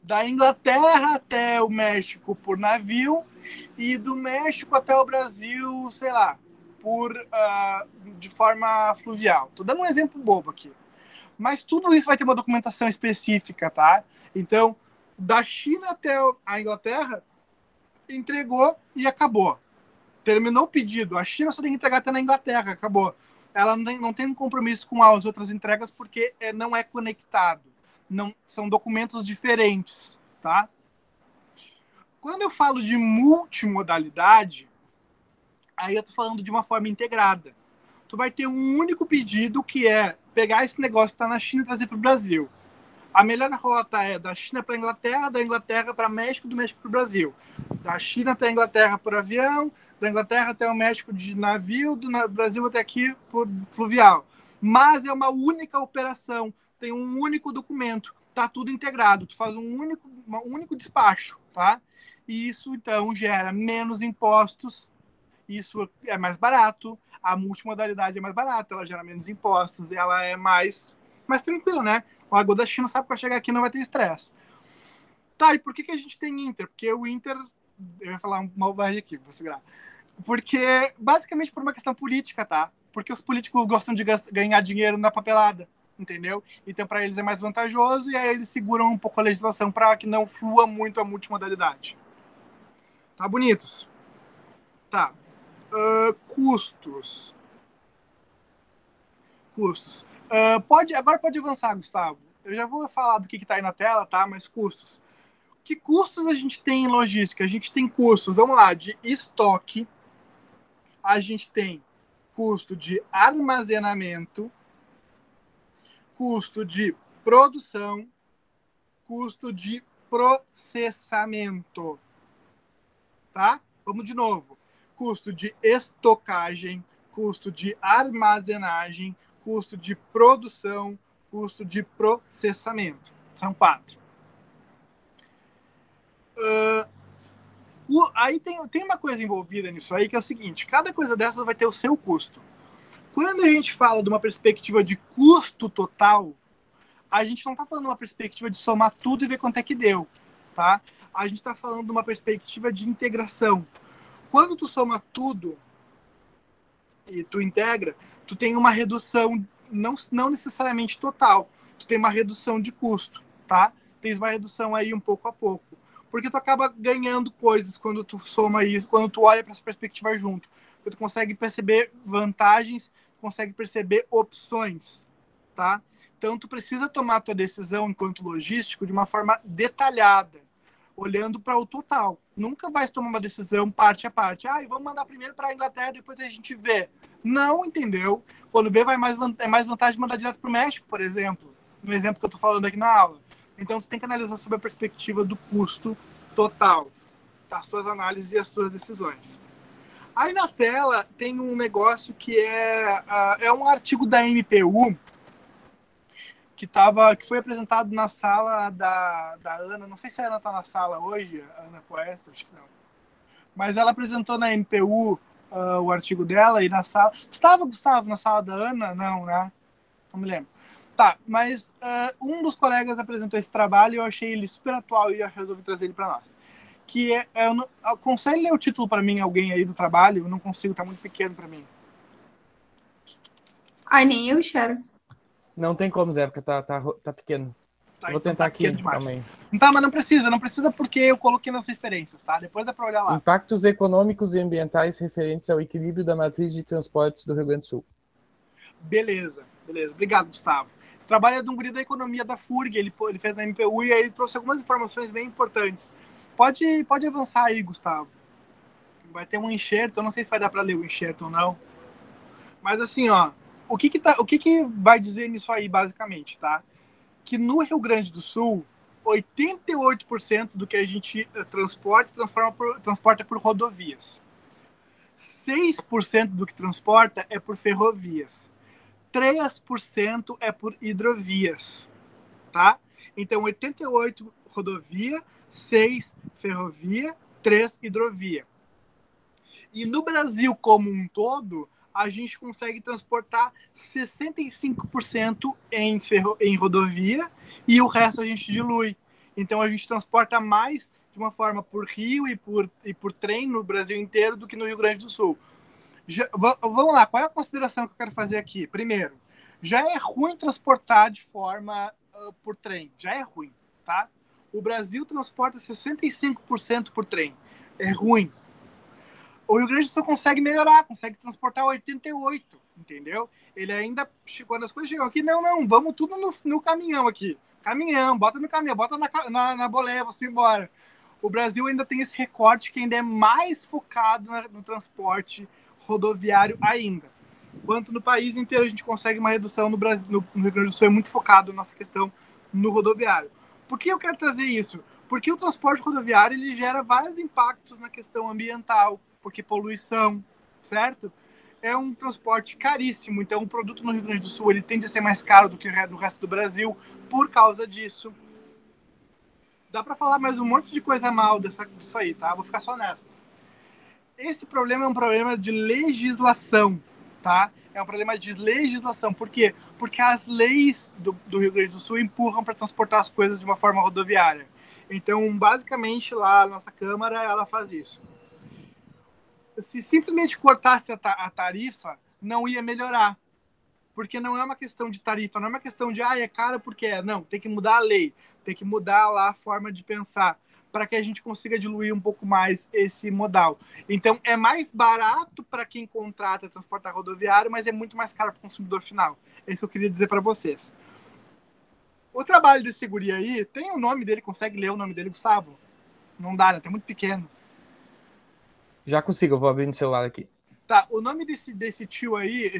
da Inglaterra até o México por navio e do México até o Brasil, sei lá, de forma fluvial. Tô dando um exemplo bobo aqui. Mas tudo isso vai ter uma documentação específica, tá? Então, da China até a Inglaterra, entregou e acabou. Terminou o pedido. A China só tem que entregar até na Inglaterra, acabou. Ela não tem um compromisso com as outras entregas porque não é conectado. Não, são documentos diferentes, tá? Quando eu falo de multimodalidade, aí eu tô falando de uma forma integrada. Tu vai ter um único pedido que é pegar esse negócio que está na China e trazer para o Brasil. A melhor rota é da China para a Inglaterra, da Inglaterra para México, do México para o Brasil. Da China até a Inglaterra por avião, da Inglaterra até o México de navio, do Brasil até aqui por fluvial. Mas é uma única operação, tem um único documento, tá tudo integrado, tu faz um único despacho, tá? E isso, então, gera menos impostos, isso é mais barato, a multimodalidade é mais barata, ela gera menos impostos, ela é mais tranquila, né? O Lagoa da China sabe que vai chegar aqui não vai ter estresse. Tá, e por que a gente tem Inter? Porque o Inter... Eu ia falar uma bobagem aqui, vou segurar. Porque, basicamente, por uma questão política, tá? Porque os políticos gostam de ganhar dinheiro na papelada, entendeu? Então, para eles é mais vantajoso e aí eles seguram um pouco a legislação para que não flua muito a multimodalidade. Tá, bonitos? Tá. Custos. Agora pode avançar, Gustavo. Eu já vou falar do que está aí na tela, tá? Mas custos. Que custos a gente tem em logística? A gente tem custos, vamos lá, de estoque. A gente tem custo de armazenamento, custo de produção, custo de processamento. Tá? Vamos de novo. Custo de estocagem, custo de armazenagem, custo de produção, custo de processamento. São 4. Aí tem uma coisa envolvida nisso aí, que é o seguinte, cada coisa dessas vai ter o seu custo. Quando a gente fala de uma perspectiva de custo total, a gente não está falando de uma perspectiva de somar tudo e ver quanto é que deu, tá? A gente está falando de uma perspectiva de integração. Quando tu soma tudo e tu integra, tu tem uma redução, não necessariamente total, tu tem uma redução de custo, tá? Tens uma redução aí um pouco a pouco. Porque tu acaba ganhando coisas quando tu soma isso, quando tu olha para essa perspectiva junto. Porque tu consegue perceber vantagens, consegue perceber opções, tá? Então, tu precisa tomar a tua decisão enquanto logístico de uma forma detalhada, olhando para o total. Nunca vai tomar uma decisão parte a parte. Vamos mandar primeiro para a Inglaterra, depois a gente vê. Não, entendeu? Quando vê, é mais vantagem mandar direto para o México, por exemplo. No exemplo que eu estou falando aqui na aula. Então, você tem que analisar sobre a perspectiva do custo total, as suas análises e as suas decisões. Aí na tela tem um negócio que é um artigo da MPU que foi apresentado na sala da Ana. Não sei se a Ana está na sala hoje, a Ana Poestra, acho que não. Mas ela apresentou na MPU o artigo dela e na sala... Estava, Gustavo, na sala da Ana? Não, né? Não me lembro. Tá, mas um dos colegas apresentou esse trabalho e eu achei ele super atual e eu resolvi trazer ele para nós. Que consegue ler o título para mim, alguém aí do trabalho? Eu não consigo, tá muito pequeno para mim. Nem eu enxergo. Não tem como, Zé, porque tá pequeno. Tá, vou tentar aqui também. Tá, mas não precisa porque eu coloquei nas referências, tá? Depois dá para olhar lá. Impactos econômicos e ambientais referentes ao equilíbrio da matriz de transportes do Rio Grande do Sul. Beleza. Obrigado, Gustavo. Esse trabalho é de um guri da economia da FURG, ele fez na MPU e aí ele trouxe algumas informações bem importantes. Pode avançar aí, Gustavo. Vai ter um enxerto, eu não sei se vai dar para ler o enxerto ou não. Mas assim, ó, o que vai dizer nisso aí, basicamente, tá? Que no Rio Grande do Sul, 88% do que a gente transporta por rodovias. 6% do que transporta é por ferrovias. 3% é por hidrovias, tá? Então, 88 rodovia, 6 ferrovia, 3 hidrovia. E no Brasil como um todo, a gente consegue transportar 65% em rodovia e o resto a gente dilui. Então, a gente transporta mais de uma forma por rio e por trem no Brasil inteiro do que no Rio Grande do Sul. Vamos lá, qual é a consideração que eu quero fazer aqui? Primeiro, já é ruim transportar de forma por trem, já é ruim, tá? O Brasil transporta 65% por trem, é ruim. O Rio Grande do Sul consegue melhorar, consegue transportar 88%, entendeu? Ele ainda, quando as coisas chegam aqui, não, vamos tudo no caminhão aqui. Caminhão, bota no caminhão, bota na boleia, você embora. O Brasil ainda tem esse recorte que ainda é mais focado no transporte rodoviário ainda. Enquanto no país inteiro a gente consegue uma redução, no Rio Grande do Sul é muito focado nessa questão no rodoviário. Por que eu quero trazer isso? Porque o transporte rodoviário ele gera vários impactos na questão ambiental, porque poluição, certo? É um transporte caríssimo, então o produto no Rio Grande do Sul ele tende a ser mais caro do que no resto do Brasil por causa disso. Dá para falar mais um monte de coisa mal disso aí, tá? Vou ficar só nessas. Esse problema é um problema de legislação, tá? É um problema de legislação. Por quê? Porque as leis do Rio Grande do Sul empurram para transportar as coisas de uma forma rodoviária. Então, basicamente, lá a nossa Câmara, ela faz isso. Se simplesmente cortasse a tarifa, não ia melhorar. Porque não é uma questão de tarifa, não é uma questão de, é caro porque é. Não, tem que mudar a lei, tem que mudar lá a forma de pensar, para que a gente consiga diluir um pouco mais esse modal. Então, é mais barato para quem contrata transportar rodoviário, mas é muito mais caro para o consumidor final. É isso que eu queria dizer para vocês. O trabalho desse guri aí, tem o nome dele, consegue ler o nome dele, Gustavo? Não dá, né? Tá muito pequeno. Já consigo, eu vou abrir no celular aqui. Tá, o nome desse tio aí,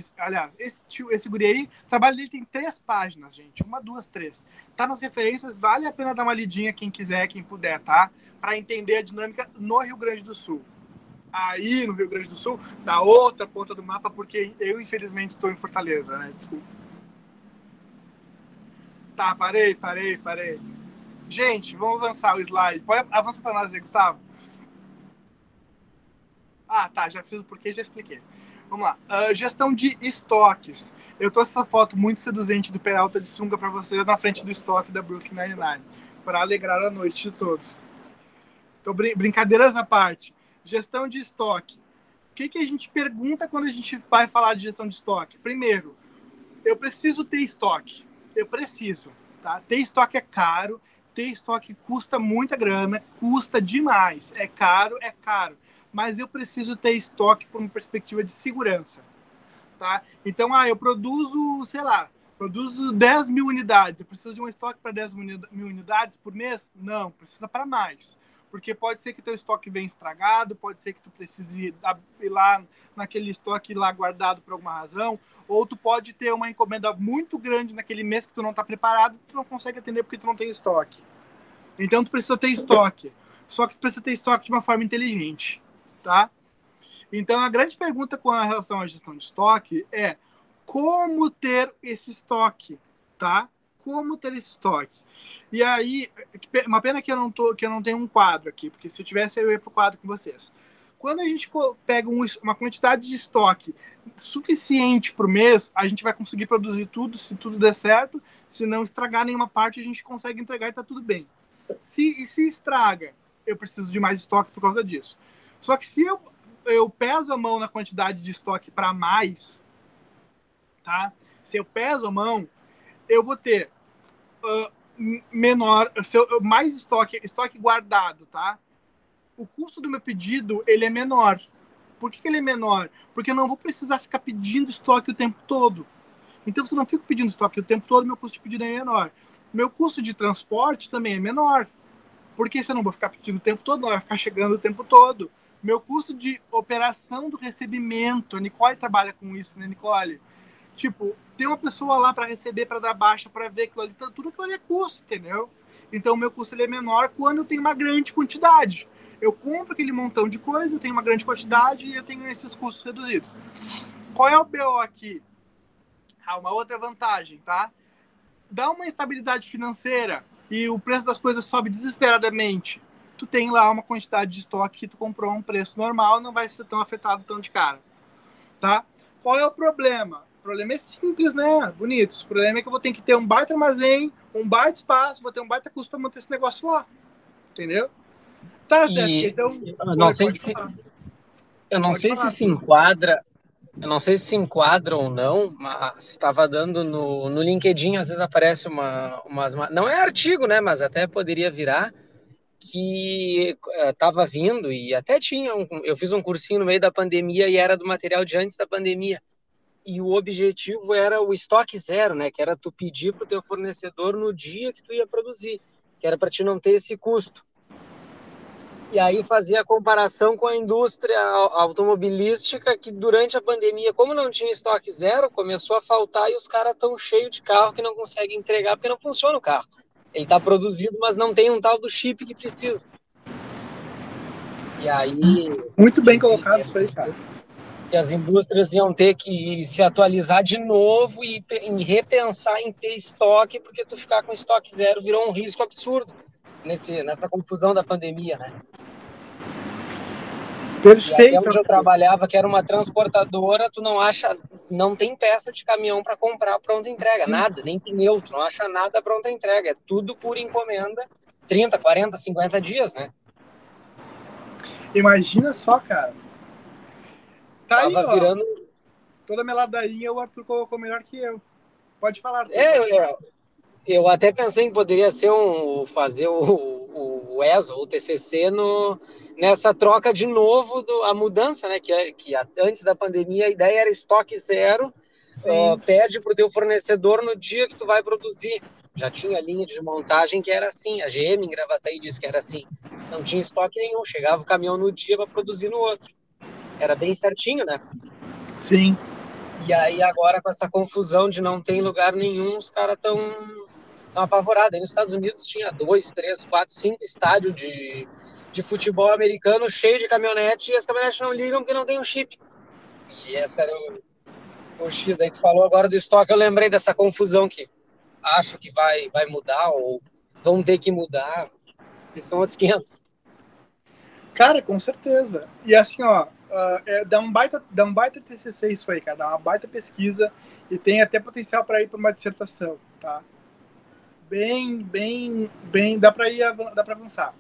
esse guri aí, o trabalho dele tem 3 páginas, gente. 1, 2, 3. Tá nas referências, vale a pena dar uma lidinha quem quiser, quem puder, tá? Para entender a dinâmica no Rio Grande do Sul. Aí, no Rio Grande do Sul, na outra ponta do mapa, porque eu, infelizmente, estou em Fortaleza, né? Desculpa. Tá, parei. Gente, vamos avançar o slide. Avança para nós aí, Gustavo. Tá, já fiz o porquê, já expliquei. Vamos lá. Gestão de estoques. Eu trouxe essa foto muito seduzente do Peralta de sunga para vocês na frente do estoque da Brooklyn Nine-Nine, para alegrar a noite de todos. Então, brincadeiras à parte. Gestão de estoque. O que a gente pergunta quando a gente vai falar de gestão de estoque? Primeiro, eu preciso ter estoque. Eu preciso. Tá? Ter estoque é caro. Ter estoque custa muita grana. Custa demais. É caro, é caro. Mas eu preciso ter estoque por uma perspectiva de segurança. Tá? Então, eu produzo, sei lá, produzo 10 mil unidades. Eu preciso de um estoque para 10 mil unidades por mês? Não, precisa para mais. Porque pode ser que teu estoque venha estragado, pode ser que tu precise ir lá naquele estoque lá guardado por alguma razão, ou tu pode ter uma encomenda muito grande naquele mês que tu não está preparado, tu não consegue atender porque tu não tem estoque. Então tu precisa ter estoque. Só que tu precisa ter estoque de uma forma inteligente, tá? Então a grande pergunta com relação à gestão de estoque é como ter esse estoque, tá? Como ter esse estoque. E aí, uma pena que eu não tenho um quadro aqui, porque se eu tivesse eu ia pro quadro com vocês. Quando a gente pega uma quantidade de estoque suficiente para o mês, a gente vai conseguir produzir tudo, se tudo der certo. Se não estragar nenhuma parte, a gente consegue entregar e tá tudo bem. Se estraga, eu preciso de mais estoque por causa disso. Só que se eu peso a mão na quantidade de estoque para mais, tá? Se eu peso a mão, eu vou ter menor, mais estoque guardado, tá? O custo do meu pedido, ele é menor. Por que ele é menor? Porque eu não vou precisar ficar pedindo estoque o tempo todo. Então, se eu não fico pedindo estoque o tempo todo, meu custo de pedido é menor. Meu custo de transporte também é menor. Porque se eu não vou ficar pedindo o tempo todo, não vai ficar chegando o tempo todo. Meu custo de operação do recebimento, a Nicole trabalha com isso, né, Nicole? Tipo, tem uma pessoa lá para receber, para dar baixa, para ver aquilo ali, tudo aquilo ali é custo, entendeu? Então, o meu custo ele é menor quando eu tenho uma grande quantidade. Eu compro aquele montão de coisa, eu tenho uma grande quantidade e eu tenho esses custos reduzidos. Qual é o BO aqui? Uma outra vantagem, tá? Dá uma instabilidade financeira e o preço das coisas sobe desesperadamente. Tu tem lá uma quantidade de estoque que tu comprou a um preço normal, não vai ser tão afetado tão de cara, tá? Qual é o problema? O problema é simples, né? Bonitos. O problema é que eu vou ter que ter um baita armazém, um baita espaço, vou ter um baita custo para manter esse negócio lá. Entendeu? Tá certo. Então, eu não sei se se enquadra. Eu não sei se se enquadra ou não, mas estava dando no LinkedIn, às vezes aparece umas. Não é artigo, né? Mas até poderia virar. Que estava vindo e até tinha eu fiz um cursinho no meio da pandemia e era do material de antes da pandemia. E o objetivo era o estoque zero, né? Que era tu pedir para o teu fornecedor no dia que tu ia produzir, que era para te não ter esse custo. E aí fazia a comparação com a indústria automobilística, que durante a pandemia, como não tinha estoque zero, começou a faltar e os caras estão cheios de carro que não conseguem entregar porque não funciona o carro. Ele está produzido, mas não tem um tal do chip que precisa. E aí... Muito bem colocado isso aí, cara. Que as indústrias iam ter que se atualizar de novo e repensar em ter estoque, porque tu ficar com estoque zero virou um risco absurdo nessa confusão da pandemia, né? Perfeito. E até onde eu trabalhava, que era uma transportadora, tu não tem peça de caminhão para comprar pronta entrega, nada, nem pneu, tu não acha nada pronta entrega, é tudo por encomenda, 30, 40, 50 dias, né? Imagina só, cara. Tá Tava aí, ó. virando... Toda a minha ladainha o Arthur colocou melhor que eu. Pode falar, Arthur. Eu até pensei que poderia ser fazer o ESO, o TCC, nessa troca de novo, a mudança, né? Que antes da pandemia a ideia era estoque zero, pede para o teu fornecedor no dia que tu vai produzir. Já tinha linha de montagem que era assim, a GM em Gravataí disse que era assim. Não tinha estoque nenhum, chegava o caminhão no dia para produzir no outro. Era bem certinho, né? Sim. E aí agora com essa confusão de não ter lugar nenhum, os caras estão apavorados. Aí nos Estados Unidos tinha 2, 3, 4, 5 estádios de futebol americano cheio de caminhonete e as caminhonetes não ligam porque não tem um chip. E esse era o X. Aí tu falou agora do estoque, eu lembrei dessa confusão que acho que vai mudar ou vão ter que mudar. E são outros 500. Cara, com certeza. E assim, ó, dá um baita TCC isso aí, cara. Dá uma baita pesquisa e tem até potencial para ir para uma dissertação, tá? Bem, dá para avançar.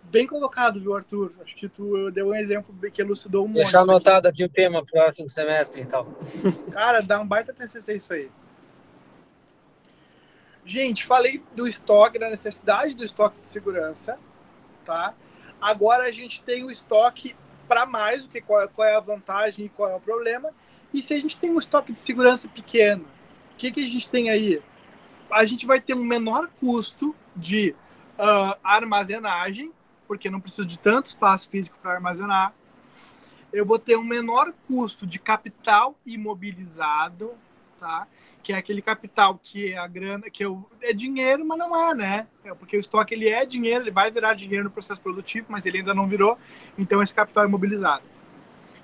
Bem colocado, viu, Arthur? Acho que tu deu um exemplo que elucidou um monte. Deixar anotado aqui o tema pro próximo semestre, então. Cara, dá um baita TCC isso aí. Gente, falei do estoque, da necessidade do estoque de segurança, tá? Agora a gente tem o estoque para mais, qual é a vantagem e qual é o problema. E se a gente tem um estoque de segurança pequeno, o que a gente tem aí? A gente vai ter um menor custo de armazenagem, porque não preciso de tanto espaço físico para armazenar. Eu vou ter um menor custo de capital imobilizado, tá? Que é aquele capital que é a grana, é dinheiro, mas não é, né? Porque o estoque ele é dinheiro, ele vai virar dinheiro no processo produtivo, mas ele ainda não virou, então esse capital é imobilizado,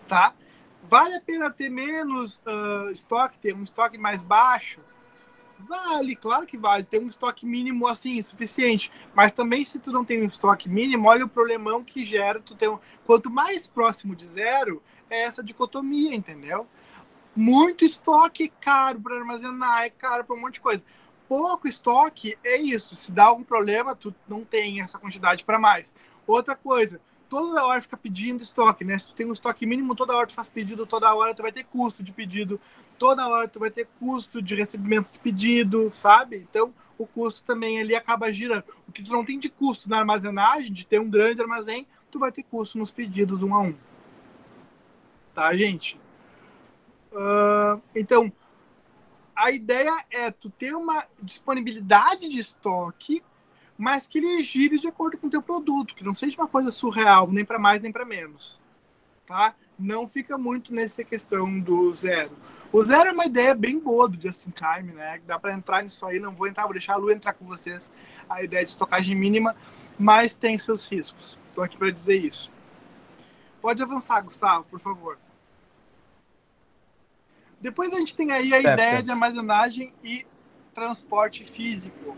tá? Vale a pena ter menos estoque, ter um estoque mais baixo? Vale, claro que vale. Ter um estoque mínimo assim, suficiente. Mas também se tu não tem um estoque mínimo, olha o problemão que gera. Quanto mais próximo de zero, é essa dicotomia, entendeu? Muito estoque é caro para armazenar, é caro para um monte de coisa. Pouco estoque é isso. Se dá algum problema, tu não tem essa quantidade para mais. Outra coisa, toda hora fica pedindo estoque, né? Se tu tem um estoque mínimo, toda hora tu faz pedido, toda hora tu vai ter custo de pedido, toda hora tu vai ter custo de recebimento de pedido, sabe? Então, o custo também ali acaba girando. O que tu não tem de custo na armazenagem, de ter um grande armazém, tu vai ter custo nos pedidos 1 a 1. Tá, gente? Então, a ideia é tu ter uma disponibilidade de estoque, mas que ele gire de acordo com o teu produto, que não seja uma coisa surreal, nem para mais nem para menos, tá? Não fica muito nessa questão do zero. O zero é uma ideia bem boa do just in time, né? Dá para entrar nisso aí, não vou entrar, vou deixar a Lu entrar com vocês, a ideia de estocagem mínima, mas tem seus riscos. Estou aqui para dizer isso. Pode avançar, Gustavo, por favor. Depois a gente tem aí a ideia de armazenagem e transporte físico.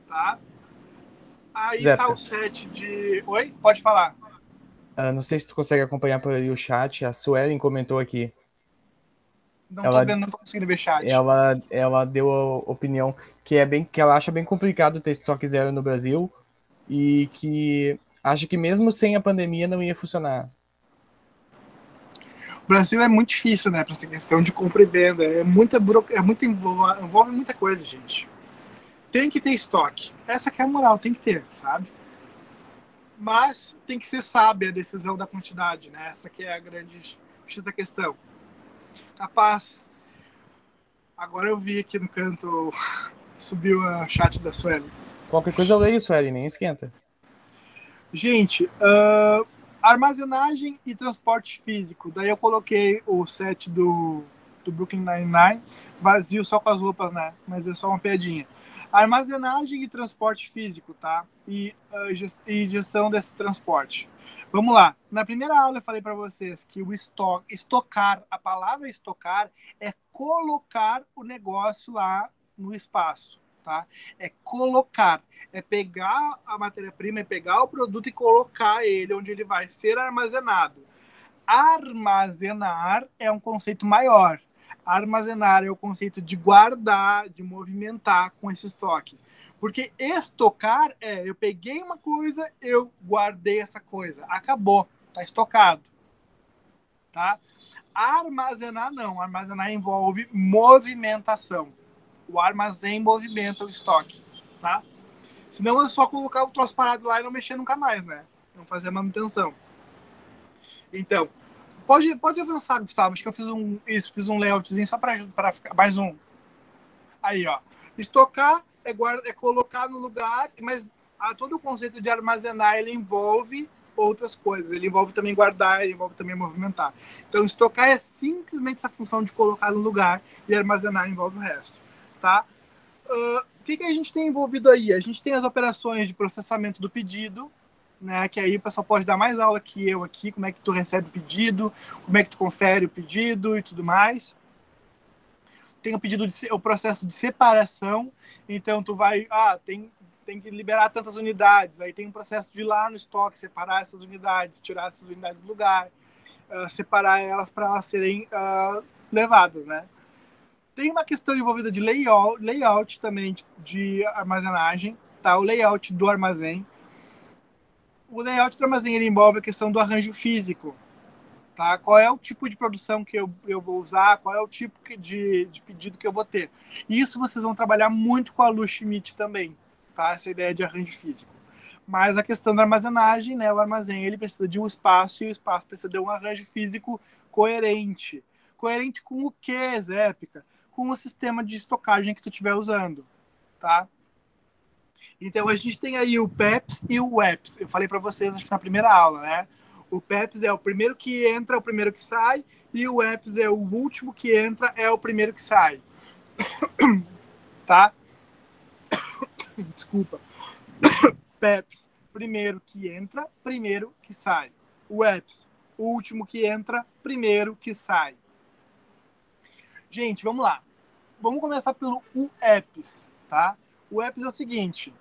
Tá? Aí Zepa. tá o set de... Oi? Pode falar. Não sei se tu consegue acompanhar por aí o chat. A Suelen comentou aqui. Não tô vendo, não tô conseguindo ver chat. Ela deu a opinião que ela acha bem complicado ter estoque zero no Brasil e que acha que mesmo sem a pandemia não ia funcionar. O Brasil é muito difícil, né, para essa questão de compra e venda. Envolve muita coisa, gente. Tem que ter estoque. Essa que é a moral, tem que ter, sabe? Mas tem que ser sábia a decisão da quantidade, né? Essa que é a grande questão. Capaz. Agora eu vi aqui no canto, subiu o chat da Sueli. Qualquer coisa eu leio, Sueli, nem esquenta. Gente, armazenagem e transporte físico. Daí eu coloquei o set do Brooklyn Nine-Nine, vazio só com as roupas, né? Mas é só uma piadinha. Armazenagem e transporte físico, tá? E gestão desse transporte. Vamos lá. Na primeira aula eu falei para vocês que o estocar, a palavra estocar é colocar o negócio lá no espaço, tá? É colocar, é pegar a matéria-prima, é pegar o produto e colocar ele onde ele vai ser armazenado. Armazenar é um conceito maior. Armazenar é o conceito de guardar, de movimentar com esse estoque. Porque estocar eu peguei uma coisa, eu guardei essa coisa. Acabou, tá estocado. Tá? Armazenar não. Armazenar envolve movimentação. O armazém movimenta o estoque. Tá? Senão é só colocar o troço parado lá e não mexer nunca mais, né? Não fazer a manutenção. Então, pode avançar, Gustavo. Acho que eu fiz um layoutzinho só para ficar mais um. Aí, ó. Estocar é colocar no lugar, mas todo o conceito de armazenar ele envolve outras coisas. Ele envolve também guardar, ele envolve também movimentar. Então, estocar é simplesmente essa função de colocar no lugar e armazenar envolve o resto, tá? O que a gente tem envolvido aí? A gente tem as operações de processamento do pedido, né, que aí o pessoal pode dar mais aula que eu aqui, como é que tu recebe o pedido, como é que tu confere o pedido e tudo mais. Tem o processo de separação, então tu vai, tem tem que liberar tantas unidades, aí tem um processo de ir lá no estoque, separar essas unidades, tirar essas unidades do lugar, separar elas para elas serem levadas, né? Tem uma questão envolvida de layout também de armazenagem, tá? O layout do armazém. O layout do armazém ele envolve a questão do arranjo físico, tá? Qual é o tipo de produção que eu vou usar, qual é o tipo de pedido que eu vou ter. Isso vocês vão trabalhar muito com a Lu Schmidt também, tá? Essa ideia de arranjo físico. Mas a questão da armazenagem, né? O armazém ele precisa de um espaço e o espaço precisa de um arranjo físico coerente. Coerente com o quê, Zépica? Com o sistema de estocagem que tu estiver usando, tá? Então a gente tem aí o PEPS e o WEPS. Eu falei para vocês, acho que na primeira aula, né? O PEPS é o primeiro que entra, é o primeiro que sai, e o WEPS é o último que entra, é o primeiro que sai. Tá? Desculpa. PEPS, primeiro que entra, primeiro que sai. WEPS, último que entra, primeiro que sai. Gente, vamos lá. Vamos começar pelo UEPS, tá? O UEPS é o seguinte,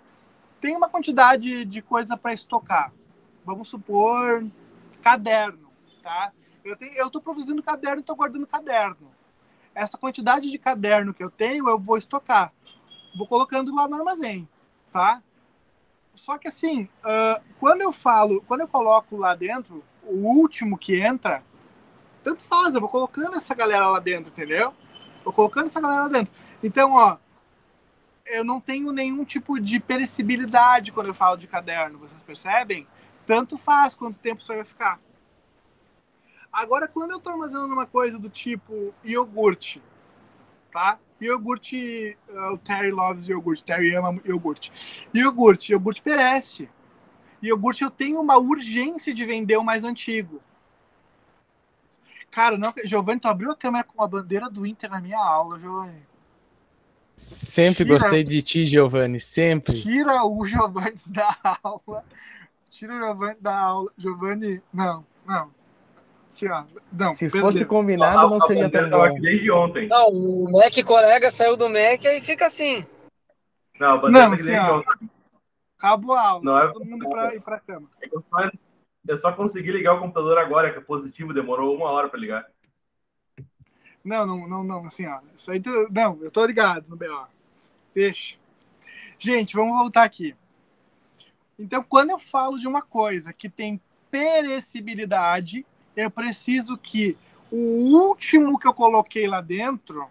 tem uma quantidade de coisa para estocar. Vamos supor caderno, tá? Eu estou produzindo caderno e estou guardando caderno. Essa quantidade de caderno que eu tenho, eu vou estocar. Vou colocando lá no armazém, tá? Só que assim, quando eu coloco lá dentro, o último que entra, tanto faz, eu vou colocando essa galera lá dentro, entendeu? Vou colocando essa galera lá dentro. Então, ó, eu não tenho nenhum tipo de perecibilidade quando eu falo de caderno, vocês percebem? Tanto faz quanto tempo isso vai ficar. Agora, quando eu estou armazenando uma coisa do tipo iogurte, tá? Iogurte, o Terry loves iogurte, Terry ama iogurte. Iogurte perece. Iogurte eu tenho uma urgência de vender o mais antigo. Cara, não, Giovanni, tu abriu a câmera com a bandeira do Inter na minha aula, Giovanni. Sempre gostei de ti, Giovanni, sempre. Tira o Giovanni da aula. Tira o Giovanni da aula. Giovanni, não. Assim, ó, não, se fosse combinado, não seria tão bom. Aqui desde ontem. Não, o Mac colega saiu do Mac e fica assim. Não, a bandeira assim, desde ontem. Acabou a aula, não, todo mundo ir pra cama. Eu só consegui ligar o computador agora, que é positivo, demorou 1 hora para ligar. Não, assim, ó. Isso aí, não, eu tô ligado no BO. Deixa. Gente, vamos voltar aqui. Então, quando eu falo de uma coisa que tem perecibilidade, eu preciso que o último que eu coloquei lá dentro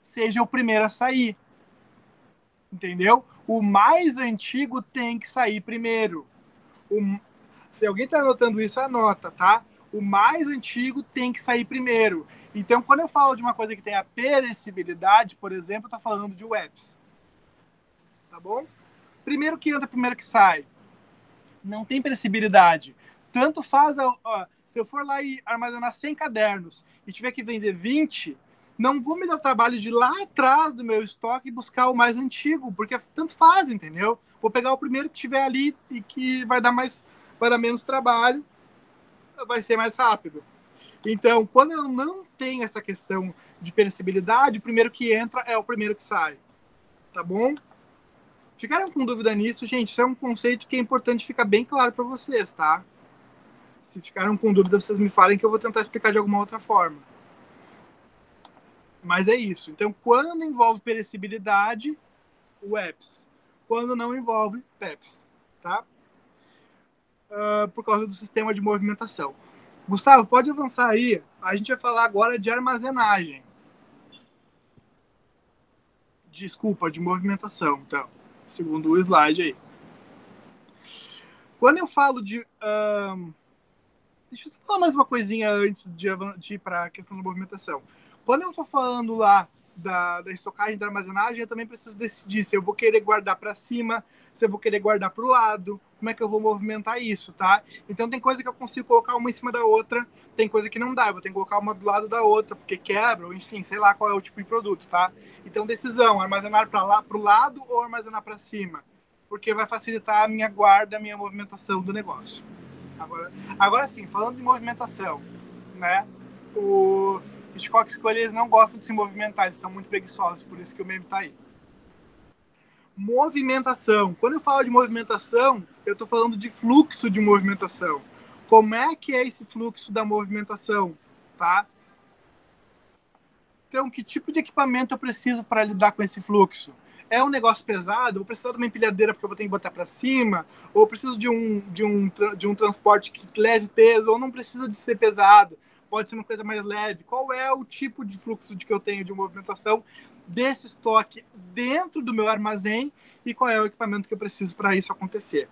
seja o primeiro a sair. Entendeu? O mais antigo tem que sair primeiro. Se alguém está anotando isso, anota, tá? O mais antigo tem que sair primeiro. Então, quando eu falo de uma coisa que tem a perecibilidade, por exemplo, eu estou falando de WEPS. Tá bom? Primeiro que entra, primeiro que sai. Não tem perecibilidade. Tanto faz, se eu for lá e armazenar 100 cadernos e tiver que vender 20, não vou me dar o trabalho de ir lá atrás do meu estoque e buscar o mais antigo, porque tanto faz, entendeu? Vou pegar o primeiro que tiver ali e que vai dar menos trabalho, vai ser mais rápido. Então, quando eu não tenho essa questão de perecibilidade, o primeiro que entra é o primeiro que sai. Tá bom? Ficaram com dúvida nisso, gente? Isso é um conceito que é importante ficar bem claro para vocês, tá? Se ficaram com dúvida, vocês me falem que eu vou tentar explicar de alguma outra forma. Mas é isso. Então, quando envolve perecibilidade, WEPS. Quando não envolve, PEPS. Tá? Por causa do sistema de movimentação. Gustavo, pode avançar aí. A gente vai falar agora de armazenagem. Desculpa, de movimentação. Então, segundo o slide aí. Quando eu falo de... Deixa eu só falar mais uma coisinha antes de ir para a questão da movimentação. Quando eu estou falando lá da estocagem, da armazenagem, eu também preciso decidir se eu vou querer guardar para cima, se eu vou querer guardar para o lado, como é que eu vou movimentar isso, tá? Então tem coisa que eu consigo colocar uma em cima da outra, tem coisa que não dá, eu vou ter que colocar uma do lado da outra, porque quebra, ou enfim, sei lá qual é o tipo de produto, tá? Então decisão, armazenar para o lado ou armazenar para cima, porque vai facilitar a minha guarda, a minha movimentação do negócio. Agora sim, falando de movimentação, né? O Hitchcock escolhe, eles não gostam de se movimentar, eles são muito preguiçosos, por isso que o meme tá aí. Movimentação. Quando eu falo de movimentação, eu estou falando de fluxo de movimentação. Como é que é esse fluxo da movimentação, tá? Então, que tipo de equipamento eu preciso para lidar com esse fluxo? É um negócio pesado? Eu preciso de uma empilhadeira porque eu vou ter que botar para cima? Ou eu preciso de um transporte que leve peso? Ou não precisa de ser pesado? Pode ser uma coisa mais leve. Qual é o tipo de fluxo que eu tenho de movimentação desse estoque dentro do meu armazém e qual é o equipamento que eu preciso para isso acontecer,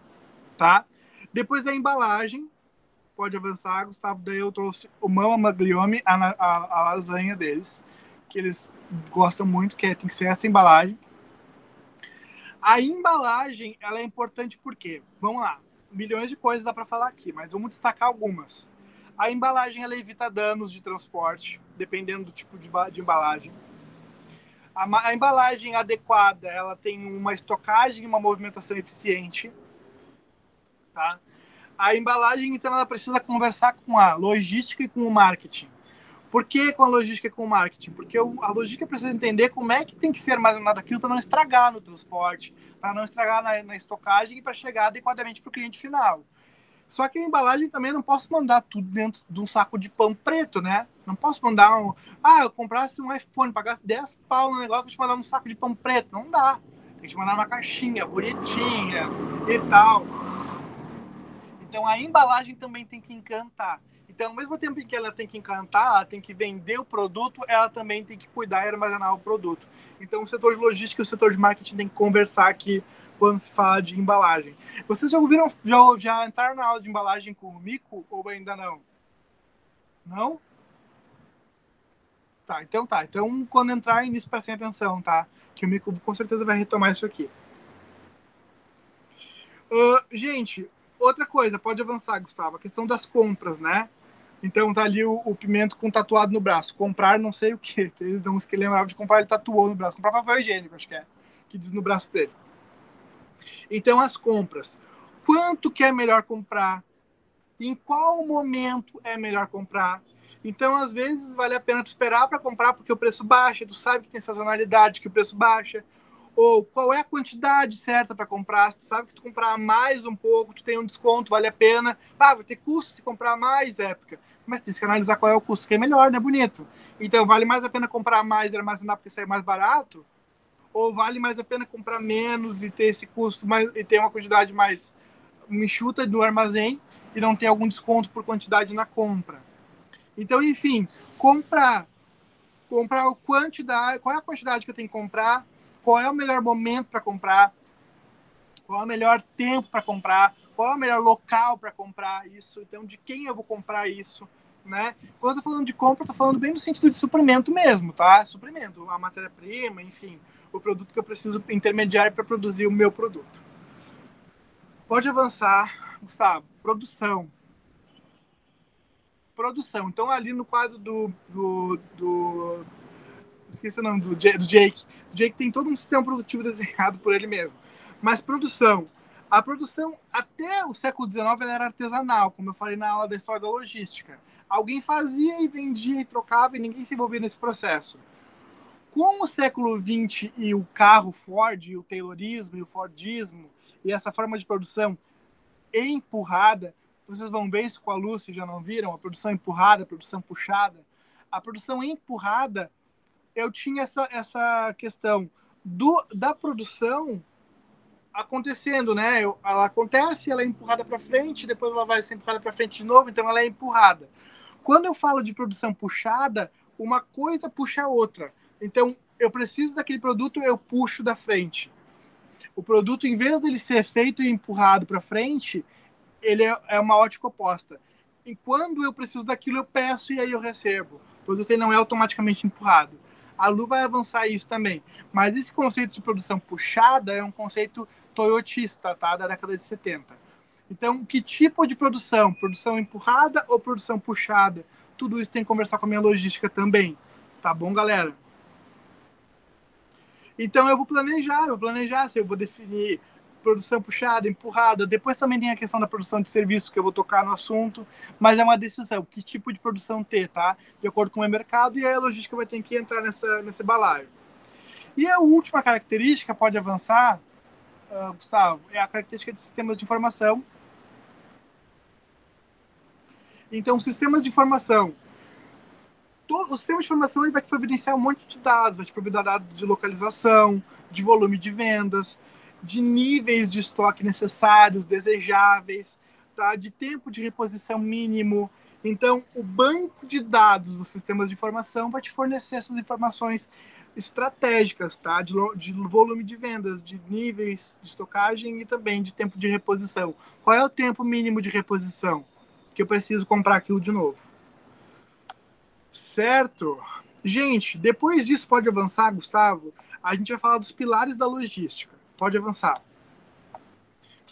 tá? Depois a embalagem, pode avançar, Gustavo, daí eu trouxe o Mama Maglione, a lasanha deles, que eles gostam muito, que tem que ser essa embalagem. A embalagem, ela é importante porque, vamos lá, milhões de coisas dá para falar aqui, mas vamos destacar algumas. A embalagem, ela evita danos de transporte, dependendo do tipo de embalagem. A embalagem adequada, ela tem uma estocagem e uma movimentação eficiente, tá? A embalagem, então, ela precisa conversar com a logística e com o marketing. Por que com a logística e com o marketing? Porque a logística precisa entender como é que tem que ser armazenado aquilo para não estragar no transporte, para não estragar na estocagem e para chegar adequadamente para o cliente final. Só que a embalagem também não posso mandar tudo dentro de um saco de pão preto, né? Não posso mandar eu comprasse um iPhone, pagasse 10 pau no negócio, vou te mandar um saco de pão preto. Não dá. Tem que te mandar uma caixinha bonitinha e tal. Então a embalagem também tem que encantar. Então, ao mesmo tempo que ela tem que encantar, ela tem que vender o produto, ela também tem que cuidar e armazenar o produto. Então, o setor de logística e o setor de marketing tem que conversar aqui quando se fala de embalagem. Vocês já ouviram, já entraram na aula de embalagem com o Mico ou ainda não? Não? Tá, então tá. Então, quando entrar nisso, prestem atenção, tá? Que o Mico com certeza vai retomar isso aqui. Gente, outra coisa, pode avançar, Gustavo, a questão das compras, né? Então tá ali o Pimento com tatuado no braço. Comprar não sei o quê. Que ele lembrava de comprar, ele tatuou no braço. Comprar papel higiênico, acho que é. Que diz no braço dele. Então, as compras. Quanto que é melhor comprar? Em qual momento é melhor comprar? Então, às vezes, vale a pena tu esperar para comprar porque o preço baixa, tu sabe que tem sazonalidade, que o preço baixa. Ou qual é a quantidade certa para comprar? Se tu sabe que se tu comprar mais um pouco, tu tem um desconto, vale a pena. Vai ter custo se comprar mais época. Mas tem que analisar qual é o custo que é melhor, né? Bonito. Então, vale mais a pena comprar mais e armazenar porque sai mais barato? Ou vale mais a pena comprar menos e ter esse custo e ter uma quantidade mais enxuta no armazém e não ter algum desconto por quantidade na compra? Então, enfim, comprar a quantidade, qual é a quantidade que eu tenho que comprar, qual é o melhor momento para comprar, qual é o melhor tempo para comprar, qual é o melhor local para comprar isso, então de quem eu vou comprar isso, né? Quando eu tô falando de compra, eu tô falando bem no sentido de suprimento mesmo, tá? Suprimento, a matéria-prima, enfim, o produto que eu preciso intermediário para produzir o meu produto. Pode avançar, Gustavo. Produção. Então, ali no quadro esqueci o nome do Jake. O Jake tem todo um sistema produtivo desenhado por ele mesmo. Mas produção. A produção, até o século XIX, ela era artesanal, como eu falei na aula da história da logística. Alguém fazia e vendia e trocava e ninguém se envolvia nesse processo. Com o século XX e o carro Ford, e o Taylorismo e o Fordismo, e essa forma de produção empurrada, vocês vão ver isso com a Lucy, já não viram? A produção empurrada, a produção puxada. A produção empurrada, eu tinha essa questão da produção acontecendo, né? Ela acontece, ela é empurrada para frente, depois ela vai ser empurrada para frente de novo, então ela é empurrada. Quando eu falo de produção puxada, uma coisa puxa a outra. Então, eu preciso daquele produto, eu puxo da frente. O produto, em vez dele ser feito e empurrado para frente, ele é uma ótica oposta. E quando eu preciso daquilo, eu peço e aí eu recebo. O produto ele não é automaticamente empurrado. A Lu vai avançar isso também. Mas esse conceito de produção puxada é um conceito toyotista, tá? Da década de 70. Então, que tipo de produção? Produção empurrada ou produção puxada? Tudo isso tem que conversar com a minha logística também. Tá bom, galera? Então, eu vou planejar se eu vou definir produção puxada, empurrada. Depois também tem a questão da produção de serviços, que eu vou tocar no assunto, mas é uma decisão, que tipo de produção ter, tá? De acordo com o mercado, e aí a logística vai ter que entrar nesse balaio. E a última característica, pode avançar, Gustavo, é a característica de sistemas de informação. Então, sistemas de informação. O sistema de informação ele vai te providenciar um monte de dados, vai te providenciar dados de localização, de volume de vendas, de níveis de estoque necessários, desejáveis, tá? De tempo de reposição mínimo. Então, o banco de dados dos sistemas de informação vai te fornecer essas informações estratégicas, tá? De volume de vendas, de níveis de estocagem e também de tempo de reposição. Qual é o tempo mínimo de reposição que eu preciso comprar aquilo de novo? Certo? Gente, depois disso, pode avançar, Gustavo? A gente vai falar dos pilares da logística. Pode avançar.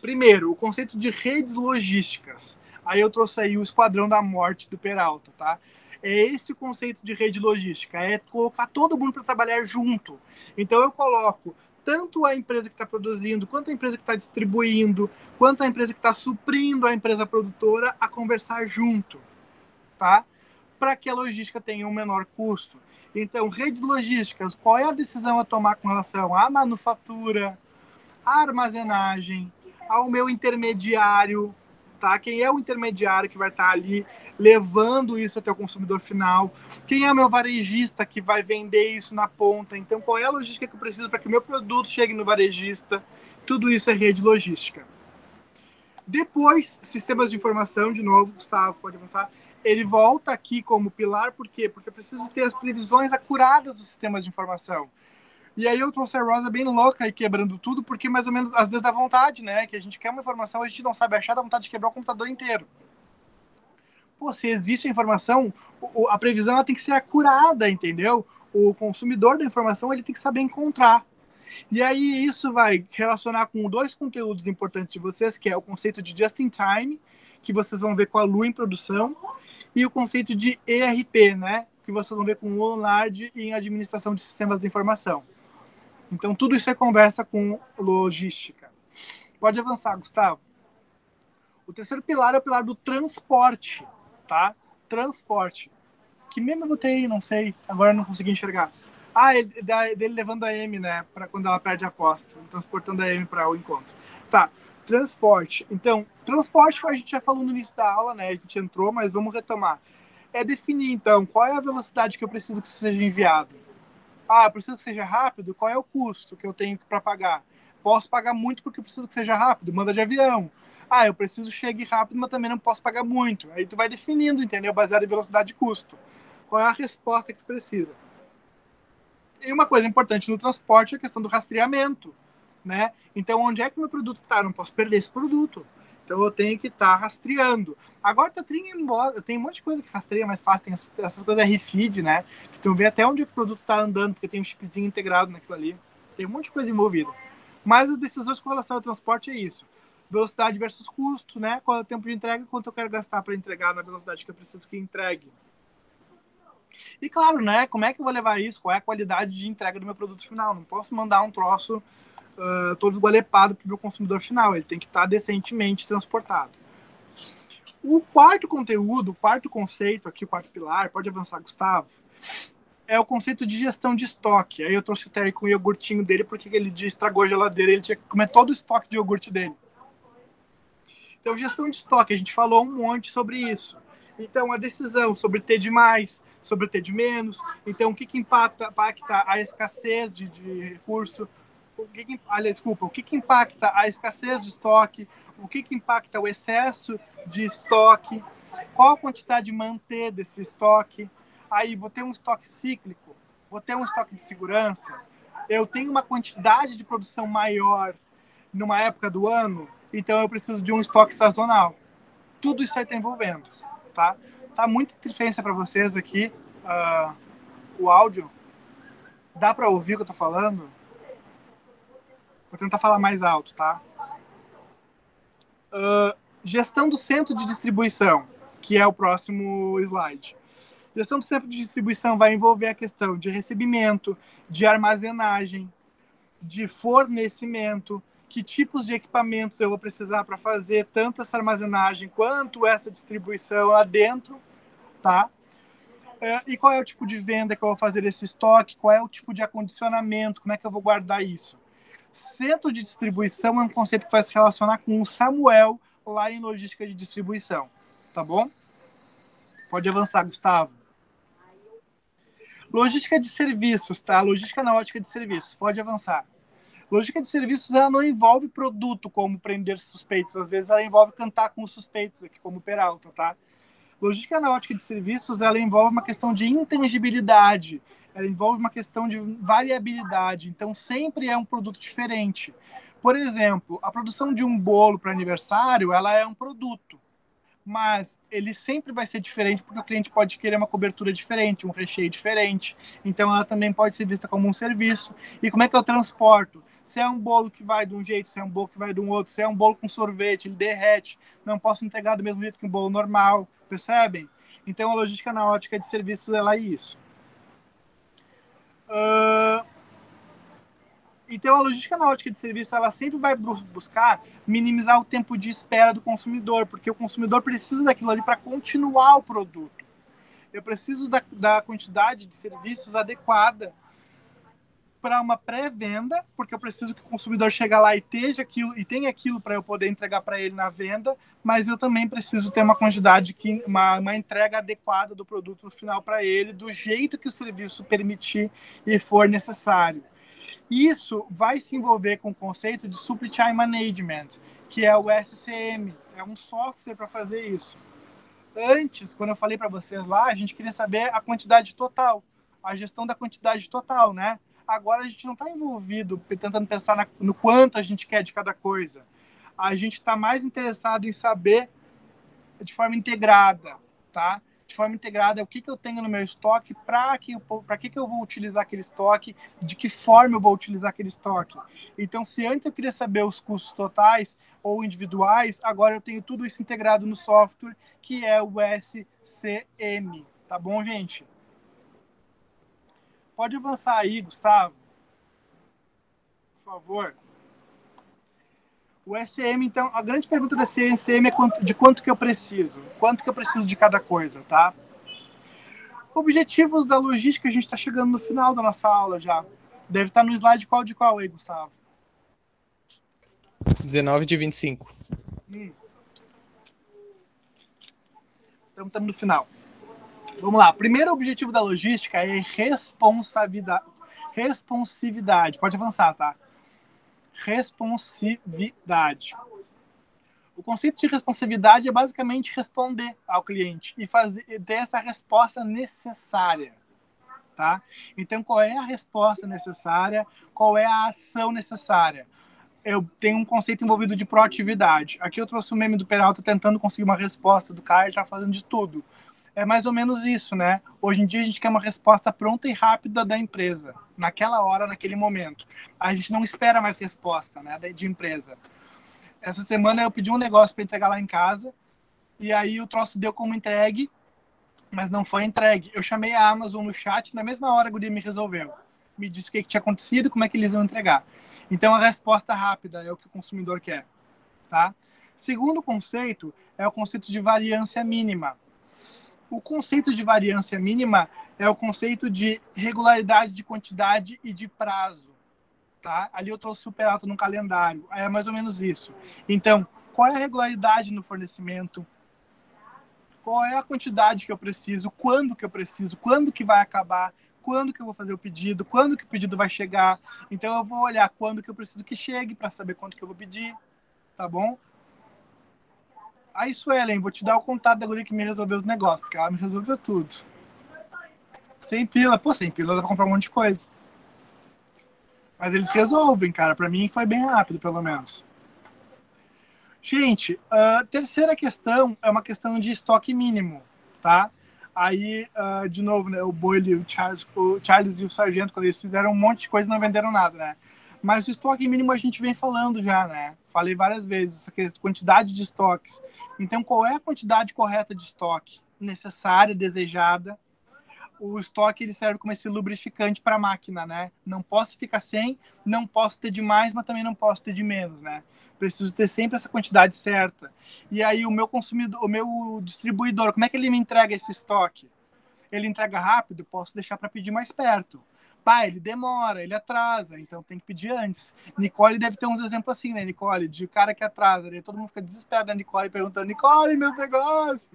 Primeiro, o conceito de redes logísticas. Aí eu trouxe aí o Esquadrão da Morte do Peralta, tá? É esse o conceito de rede logística, é colocar todo mundo para trabalhar junto. Então eu coloco tanto a empresa que está produzindo, quanto a empresa que está distribuindo, quanto a empresa que está suprindo a empresa produtora a conversar junto, tá? Para que a logística tenha um menor custo. Então, redes logísticas, qual é a decisão a tomar com relação à manufatura, à armazenagem, ao meu intermediário, tá? Quem é o intermediário que vai estar ali levando isso até o consumidor final? Quem é o meu varejista que vai vender isso na ponta? Então, qual é a logística que eu preciso para que o meu produto chegue no varejista? Tudo isso é rede logística. Depois, sistemas de informação, de novo, Gustavo, pode avançar. Ele volta aqui como pilar, por quê? Porque eu preciso ter as previsões acuradas dos sistemas de informação. E aí eu trouxe a Rosa bem louca e quebrando tudo, porque mais ou menos, às vezes dá vontade, né? Que a gente quer uma informação, a gente não sabe achar, dá vontade de quebrar o computador inteiro. Pô, se existe a informação, a previsão ela tem que ser acurada, entendeu? O consumidor da informação ele tem que saber encontrar. E aí isso vai relacionar com dois conteúdos importantes de vocês, que é o conceito de just in time, que vocês vão ver com a Lu em produção, e o conceito de ERP, né? Que vocês vão ver com o Leonard em administração de sistemas de informação. Então, tudo isso é conversa com logística. Pode avançar, Gustavo. O terceiro pilar é o pilar do transporte, tá? Transporte. Que mesmo eu botei, não sei, agora eu não consegui enxergar. Ah, dele levando a M, né? Para quando ela perde a aposta, transportando a M para o encontro. Tá, transporte. Então, transporte a gente já falou no início da aula, né? A gente entrou, mas vamos retomar. É definir, então, qual é a velocidade que eu preciso que seja enviado. Ah, eu preciso que seja rápido, qual é o custo que eu tenho para pagar? Posso pagar muito porque eu preciso que seja rápido, manda de avião. Ah, eu preciso que chegue rápido, mas também não posso pagar muito. Aí tu vai definindo, entendeu? Baseado em velocidade e custo. Qual é a resposta que tu precisa? E uma coisa importante no transporte é a questão do rastreamento, né? Então, onde é que o meu produto está? Eu não posso perder esse produto. Então, eu tenho que estar rastreando. Agora, tem um monte de coisa que rastreia mais fácil. Tem essas coisas RFID, né? Que tu vê até onde o produto está andando, porque tem um chipzinho integrado naquilo ali. Tem um monte de coisa envolvida. Mas as decisões com relação ao transporte é isso. Velocidade versus custo, né? Qual é o tempo de entrega, quanto eu quero gastar para entregar na velocidade que eu preciso que entregue. E claro, né? Como é que eu vou levar isso? Qual é a qualidade de entrega do meu produto final? Não posso mandar um troço todo esgualepado para o meu consumidor final. Ele tem que estar decentemente transportado. O quarto conteúdo, o quarto conceito aqui, o quarto pilar, pode avançar, Gustavo, é o conceito de gestão de estoque. Aí eu trouxe o Terry com o iogurtinho dele, porque ele estragou a geladeira, ele tinha que comer todo o estoque de iogurte dele. Então, gestão de estoque, a gente falou um monte sobre isso. Então, a decisão sobre ter de mais, sobre ter de menos. Então, o que impacta a escassez de recurso? O que impacta a escassez de estoque? O que impacta o excesso de estoque? Qual a quantidade de manter desse estoque? Aí, vou ter um estoque cíclico? Vou ter um estoque de segurança? Eu tenho uma quantidade de produção maior numa época do ano, então eu preciso de um estoque sazonal. Tudo isso aí está envolvendo, tá? Tá muita interferência para vocês aqui, o áudio. Dá para ouvir o que eu tô falando? Vou tentar falar mais alto, tá? Gestão do centro de distribuição, que é o próximo slide. Gestão do centro de distribuição vai envolver a questão de recebimento, de armazenagem, de fornecimento, que tipos de equipamentos eu vou precisar para fazer tanto essa armazenagem quanto essa distribuição lá dentro, tá? E qual é o tipo de venda que eu vou fazer desse estoque, qual é o tipo de acondicionamento, como é que eu vou guardar isso. Centro de distribuição é um conceito que vai se relacionar com o Samuel lá em logística de distribuição, tá bom? Pode avançar, Gustavo. Logística de serviços, tá? Logística na ótica de serviços, pode avançar. Logística de serviços, ela não envolve produto como prender suspeitos, às vezes ela envolve cantar com os suspeitos, aqui como Peralta, tá? Logística na ótica de serviços, ela envolve uma questão de intangibilidade, ela envolve uma questão de variabilidade, então sempre é um produto diferente. Por exemplo, a produção de um bolo para aniversário, ela é um produto, mas ele sempre vai ser diferente porque o cliente pode querer uma cobertura diferente, um recheio diferente, então ela também pode ser vista como um serviço. E como é que eu transporto? Se é um bolo que vai de um jeito, se é um bolo que vai de um outro, se é um bolo com sorvete, ele derrete, não posso entregar do mesmo jeito que um bolo normal, percebem? Então a logística na ótica de serviços, ela é isso. Então a logística na ótica de serviço, ela sempre vai buscar minimizar o tempo de espera do consumidor, porque o consumidor precisa daquilo ali para continuar o produto. Eu preciso da quantidade de serviços adequada para uma pré-venda, porque eu preciso que o consumidor chegue lá e tenha aquilo para eu poder entregar para ele na venda, mas eu também preciso ter uma quantidade, uma entrega adequada do produto no final para ele, do jeito que o serviço permitir e for necessário. Isso vai se envolver com o conceito de Supply Chain Management, que é o SCM, é um software para fazer isso. Antes, quando eu falei para vocês lá, a gente queria saber a quantidade total, a gestão da quantidade total, né? Agora a gente não está envolvido tentando pensar no quanto a gente quer de cada coisa. A gente está mais interessado em saber de forma integrada, tá? De forma integrada, o que eu tenho no meu estoque, para que eu vou utilizar aquele estoque, de que forma eu vou utilizar aquele estoque. Então, se antes eu queria saber os custos totais ou individuais, agora eu tenho tudo isso integrado no software, que é o SCM. Tá bom, gente? Pode avançar aí, Gustavo. Por favor. O SCM, então, a grande pergunta da SCM é de quanto que eu preciso. Quanto que eu preciso de cada coisa, tá? Objetivos da logística, a gente está chegando no final da nossa aula já. Deve estar no slide qual de qual aí, Gustavo? 19 de 25. Então, estamos no final. Vamos lá. Primeiro objetivo da logística é responsividade. Pode avançar, tá? Responsividade. O conceito de responsividade é basicamente responder ao cliente e ter essa resposta necessária, tá? Então, qual é a resposta necessária? Qual é a ação necessária? Eu tenho um conceito envolvido de proatividade. Aqui eu trouxe o meme do Peralta tentando conseguir uma resposta do cara, ele tá fazendo de tudo. É mais ou menos isso, né? Hoje em dia a gente quer uma resposta pronta e rápida da empresa, naquela hora, naquele momento. A gente não espera mais resposta, né, de empresa. Essa semana eu pedi um negócio para entregar lá em casa, e aí o troço deu como entregue, mas não foi entregue. Eu chamei a Amazon no chat, na mesma hora a guria me resolveu. Me disse o que tinha acontecido e como é que eles iam entregar. Então a resposta rápida é o que o consumidor quer, tá? Segundo conceito é o conceito de variância mínima. O conceito de variância mínima é o conceito de regularidade de quantidade e de prazo, tá? Ali eu trouxe o Peralta no calendário, é mais ou menos isso. Então, qual é a regularidade no fornecimento? Qual é a quantidade que eu preciso? Quando que eu preciso? Quando que vai acabar? Quando que eu vou fazer o pedido? Quando que o pedido vai chegar? Então, eu vou olhar quando que eu preciso que chegue para saber quanto que eu vou pedir, tá bom? Aí, Suelen, vou te dar o contato da guria que me resolveu os negócios, porque ela me resolveu tudo. Sem pila. Pô, sem pila dá pra comprar um monte de coisa. Mas eles resolvem, cara. Pra mim foi bem rápido, pelo menos. Gente, a terceira questão é uma questão de estoque mínimo, tá? Aí, de novo, né, o Boyle, o Charles e o Sargento, quando eles fizeram um monte de coisa, não venderam nada, né? Mas o estoque mínimo a gente vem falando já, né? Falei várias vezes, essa quantidade de estoques. Então, qual é a quantidade correta de estoque? Necessária, desejada. O estoque ele serve como esse lubrificante para a máquina, né? Não posso ficar sem, não posso ter de mais, mas também não posso ter de menos, né? Preciso ter sempre essa quantidade certa. E aí o meu consumidor, o meu distribuidor, como é que ele me entrega esse estoque? Ele entrega rápido, posso deixar para pedir mais perto. Pá, ele demora, ele atrasa, então tem que pedir antes. Nicole deve ter uns exemplos assim, né, Nicole? De cara que atrasa, aí todo mundo fica desesperado da Nicole perguntando, Nicole, meus negócios.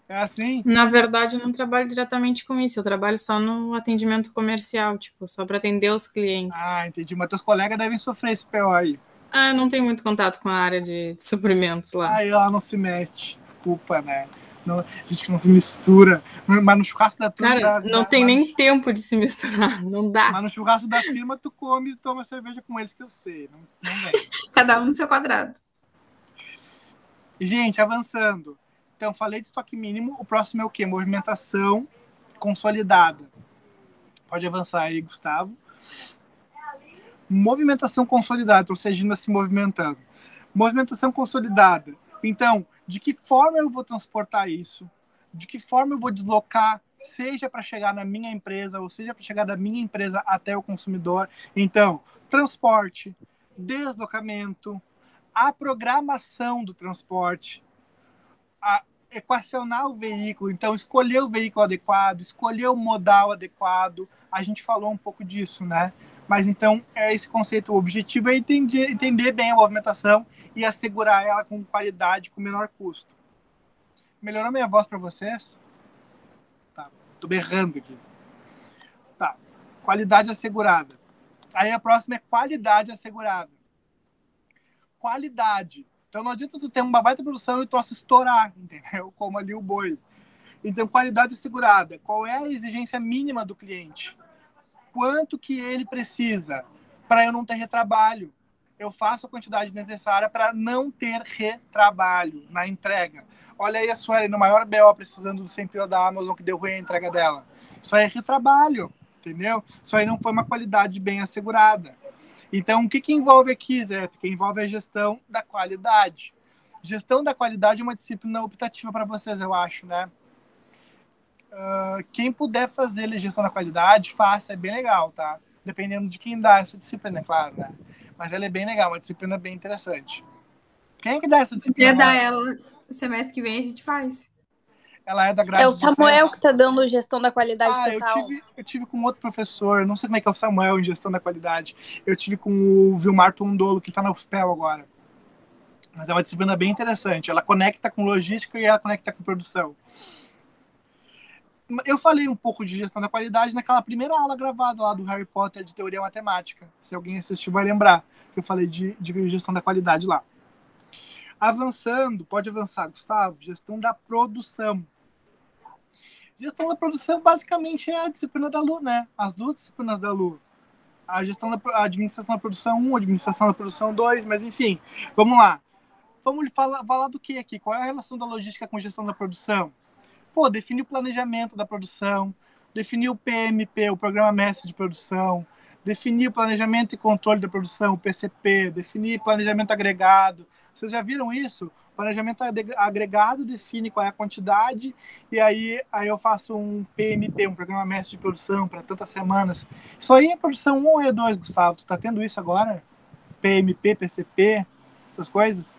É assim? Na verdade, eu não trabalho diretamente com isso, eu trabalho só no atendimento comercial, tipo, só para atender os clientes. Ah, entendi. Mas teus colegas devem sofrer esse PO aí. Ah, eu não tenho muito contato com a área de suprimentos lá. Aí ela não se mete, desculpa, né? Não, a gente não se mistura. Mas no churrasco da turma... Cara, não tem nem tempo de se misturar, não dá. Mas no churrasco da firma, tu come e toma cerveja com eles, que eu sei. Não vem. Cada um no seu quadrado. Gente, avançando. Então, falei de estoque mínimo. O próximo é o quê? Movimentação consolidada. Pode avançar aí, Gustavo. Movimentação consolidada, ou seja, ainda se movimentando. Movimentação consolidada. Então, de que forma eu vou transportar isso? De que forma eu vou deslocar, seja para chegar na minha empresa, ou seja para chegar da minha empresa até o consumidor? Então, transporte, deslocamento, a programação do transporte, equacionar o veículo, então escolher o veículo adequado, escolher o modal adequado. A gente falou um pouco disso, né? Mas então é esse conceito. O objetivo é entender bem a movimentação e assegurar ela com qualidade, com menor custo. Melhorou minha voz para vocês? Tá, tô berrando aqui. Tá, qualidade assegurada. Aí a próxima é qualidade assegurada. Qualidade. Então não adianta tu ter uma baita produção e o troço estourar, entendeu? Como ali o boi. Então, qualidade assegurada. Qual é a exigência mínima do cliente? Quanto que ele precisa para eu não ter retrabalho? Eu faço a quantidade necessária para não ter retrabalho na entrega. Olha aí a Sueli, no maior BO, precisando do 100 pila da Amazon, que deu ruim a entrega dela. Isso aí é retrabalho, entendeu? Isso aí não foi uma qualidade bem assegurada. Então, o que envolve aqui, Zé? Que envolve a gestão da qualidade. Gestão da qualidade é uma disciplina optativa para vocês, eu acho, né? Quem puder fazer gestão da qualidade, faça, é bem legal, tá? Dependendo de quem dá essa disciplina, é claro, né? Mas ela é bem legal, uma disciplina bem interessante. Quem é que dá essa disciplina? Se dar ela semestre que vem, a gente faz. Ela é da grade. É o Samuel que tá dando gestão da qualidade. Eu tive com outro professor, não sei como é que é o Samuel em gestão da qualidade. Eu tive com o Vilmar Tondolo, que tá na UFPEL agora. Mas é uma disciplina bem interessante. Ela conecta com logística e ela conecta com produção. Eu falei um pouco de gestão da qualidade naquela primeira aula gravada lá do Harry Potter de teoria matemática. Se alguém assistiu vai lembrar que eu falei de gestão da qualidade lá. Avançando, pode avançar, Gustavo, gestão da produção. Gestão da produção basicamente é a disciplina da Lu, né? As duas disciplinas da Lu. A administração da produção 1, a administração da produção 2, mas enfim, vamos lá. Vamos falar do que aqui? Qual é a relação da logística com gestão da produção? Pô, definir o planejamento da produção, definir o PMP, o Programa Mestre de Produção, definir o planejamento e controle da produção, o PCP, definir planejamento agregado. Vocês já viram isso? O planejamento agregado define qual é a quantidade e aí eu faço um PMP, um Programa Mestre de Produção, para tantas semanas. Isso aí é produção 1 ou E2, Gustavo? Tu tá tendo isso agora? PMP, PCP, essas coisas?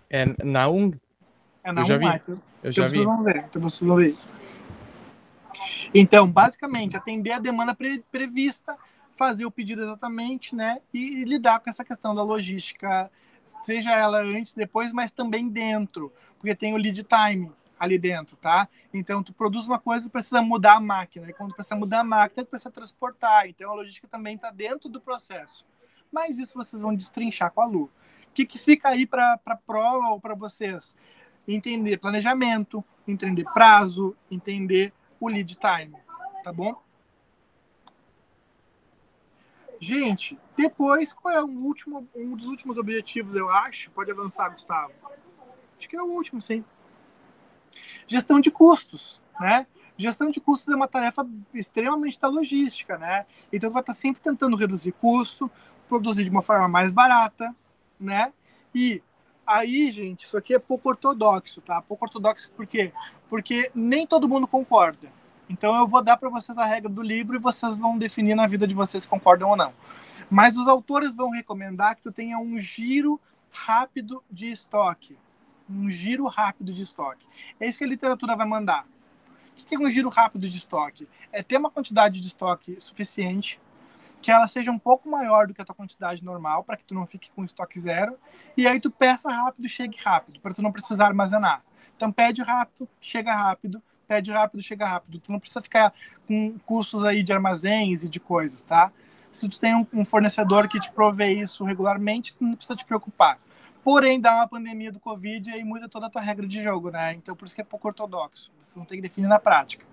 É na 1? É na eu já 1, vi. Eu já vi. Então vocês vão ver isso. Então, basicamente, atender a demanda prevista, fazer o pedido exatamente, né? E lidar com essa questão da logística, seja ela antes, depois, mas também dentro, porque tem o lead time ali dentro, tá? Então, tu produz uma coisa e precisa mudar a máquina. E quando precisa mudar a máquina, tu precisa transportar. Então, a logística também está dentro do processo. Mas isso vocês vão destrinchar com a Lu. O que fica aí para a prova ou para vocês? Entender planejamento, entender prazo, entender o lead time, tá bom? Gente, depois, qual é um dos últimos objetivos, eu acho? Pode avançar, Gustavo. Acho que é o último, sim. Gestão de custos, né? Gestão de custos é uma tarefa extremamente da logística, né? Então, você vai estar sempre tentando reduzir custo, produzir de uma forma mais barata, né? E aí, gente, isso aqui é pouco ortodoxo, tá? Pouco ortodoxo por quê? Porque nem todo mundo concorda. Então, eu vou dar para vocês a regra do livro e vocês vão definir na vida de vocês se concordam ou não. Mas os autores vão recomendar que tu tenha um giro rápido de estoque. Um giro rápido de estoque. É isso que a literatura vai mandar. O que é um giro rápido de estoque? É ter uma quantidade de estoque suficiente, que ela seja um pouco maior do que a tua quantidade normal, para que tu não fique com estoque zero, e aí tu peça rápido, chegue rápido, para tu não precisar armazenar. Então pede rápido, chega rápido, pede rápido, chega rápido. Tu não precisa ficar com custos aí de armazéns e de coisas, tá? Se tu tem um fornecedor que te provê isso regularmente, tu não precisa te preocupar. Porém, dá uma pandemia do Covid e aí muda toda a tua regra de jogo, né? Então, por isso que é pouco ortodoxo. Você não tem que definir na prática.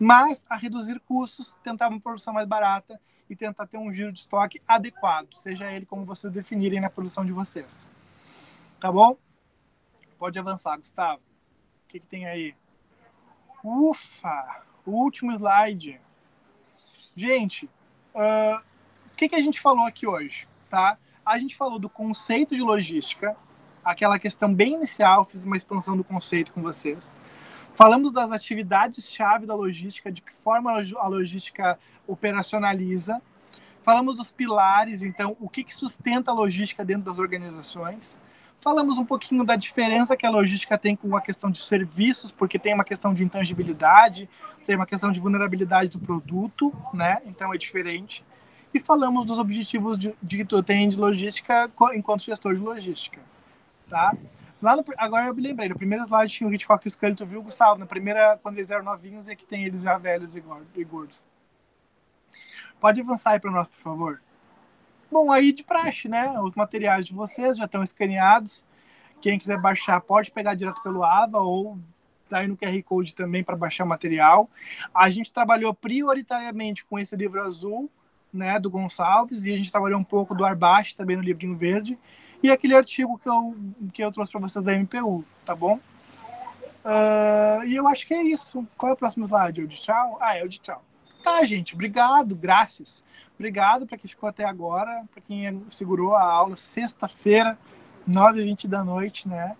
Mas, a reduzir custos, tentar uma produção mais barata e tentar ter um giro de estoque adequado, seja ele como vocês definirem na produção de vocês. Tá bom? Pode avançar, Gustavo. O que tem aí? Ufa! O último slide. Gente, o que a gente falou aqui hoje, tá? A gente falou do conceito de logística, aquela questão bem inicial, fiz uma expansão do conceito com vocês. Falamos das atividades-chave da logística, de que forma a logística operacionaliza. Falamos dos pilares, então, o que sustenta a logística dentro das organizações. Falamos um pouquinho da diferença que a logística tem com a questão de serviços, porque tem uma questão de intangibilidade, tem uma questão de vulnerabilidade do produto, né? Então é diferente. E falamos dos objetivos que tu tem de logística enquanto gestor de logística, tá? Agora eu me lembrei, no primeiro slide tinha o Hitchcock e o Scully, tu viu, Gustavo? Na primeira, quando eles eram novinhos, é que tem eles já velhos e gordos. Pode avançar aí para nós, por favor. Bom, aí de praxe, né? Os materiais de vocês já estão escaneados. Quem quiser baixar pode pegar direto pelo AVA ou tá aí no QR Code também para baixar o material. A gente trabalhou prioritariamente com esse livro azul, né, do Gonçalves, e a gente trabalhou um pouco do Arbache também no livrinho verde, e aquele artigo que eu trouxe para vocês da MPU, tá bom? E eu acho que é isso. Qual é o próximo slide? É o de tchau? É o de tchau. Tá, gente, obrigado, graças. Obrigado para quem ficou até agora, para quem segurou a aula sexta-feira, 9h20 da noite, né?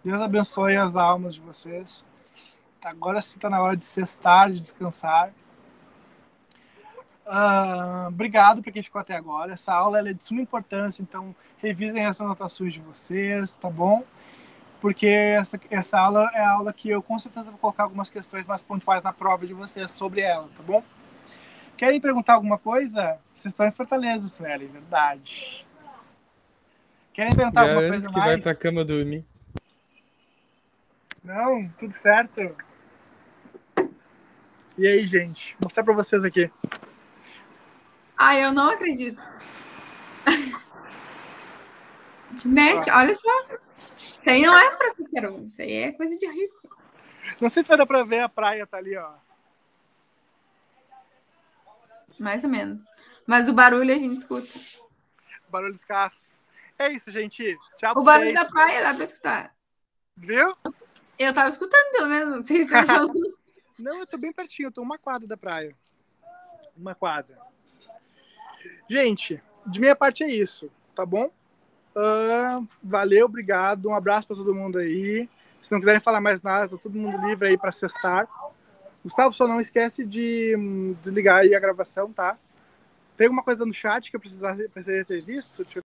Deus abençoe as almas de vocês. Agora sim está na hora de sextar, de descansar. Obrigado para quem ficou até agora. Essa aula é de suma importância, então revisem as anotações de vocês, tá bom? Porque essa aula é a aula que eu com certeza vou colocar algumas questões mais pontuais na prova de vocês sobre ela, tá bom? Querem perguntar alguma coisa? Vocês estão em Fortaleza, Sueli, verdade. Querem perguntar alguma coisa mais? Que vai pra cama dormir. Não, tudo certo. E aí, gente? Vou mostrar pra vocês aqui. Eu não acredito. Mete, olha só. Isso aí não é pra qualquer um. Isso aí é coisa de rico. Não sei se vai dar pra ver, a praia tá ali, ó. Mais ou menos. Mas o barulho a gente escuta. O barulho dos carros. É isso, gente. Tchau pra vocês. O barulho da praia dá pra escutar. Viu? Eu tava escutando, pelo menos. Não sei se vocês vão... Não, eu tô bem pertinho. Eu tô uma quadra da praia. Uma quadra. Gente, de minha parte é isso, tá bom? Valeu, obrigado. Um abraço pra todo mundo aí. Se não quiserem falar mais nada, tá todo mundo livre aí pra cestar. Gustavo, só não esquece de desligar aí a gravação, tá? Tem alguma coisa no chat que eu precisaria ter visto? Deixa eu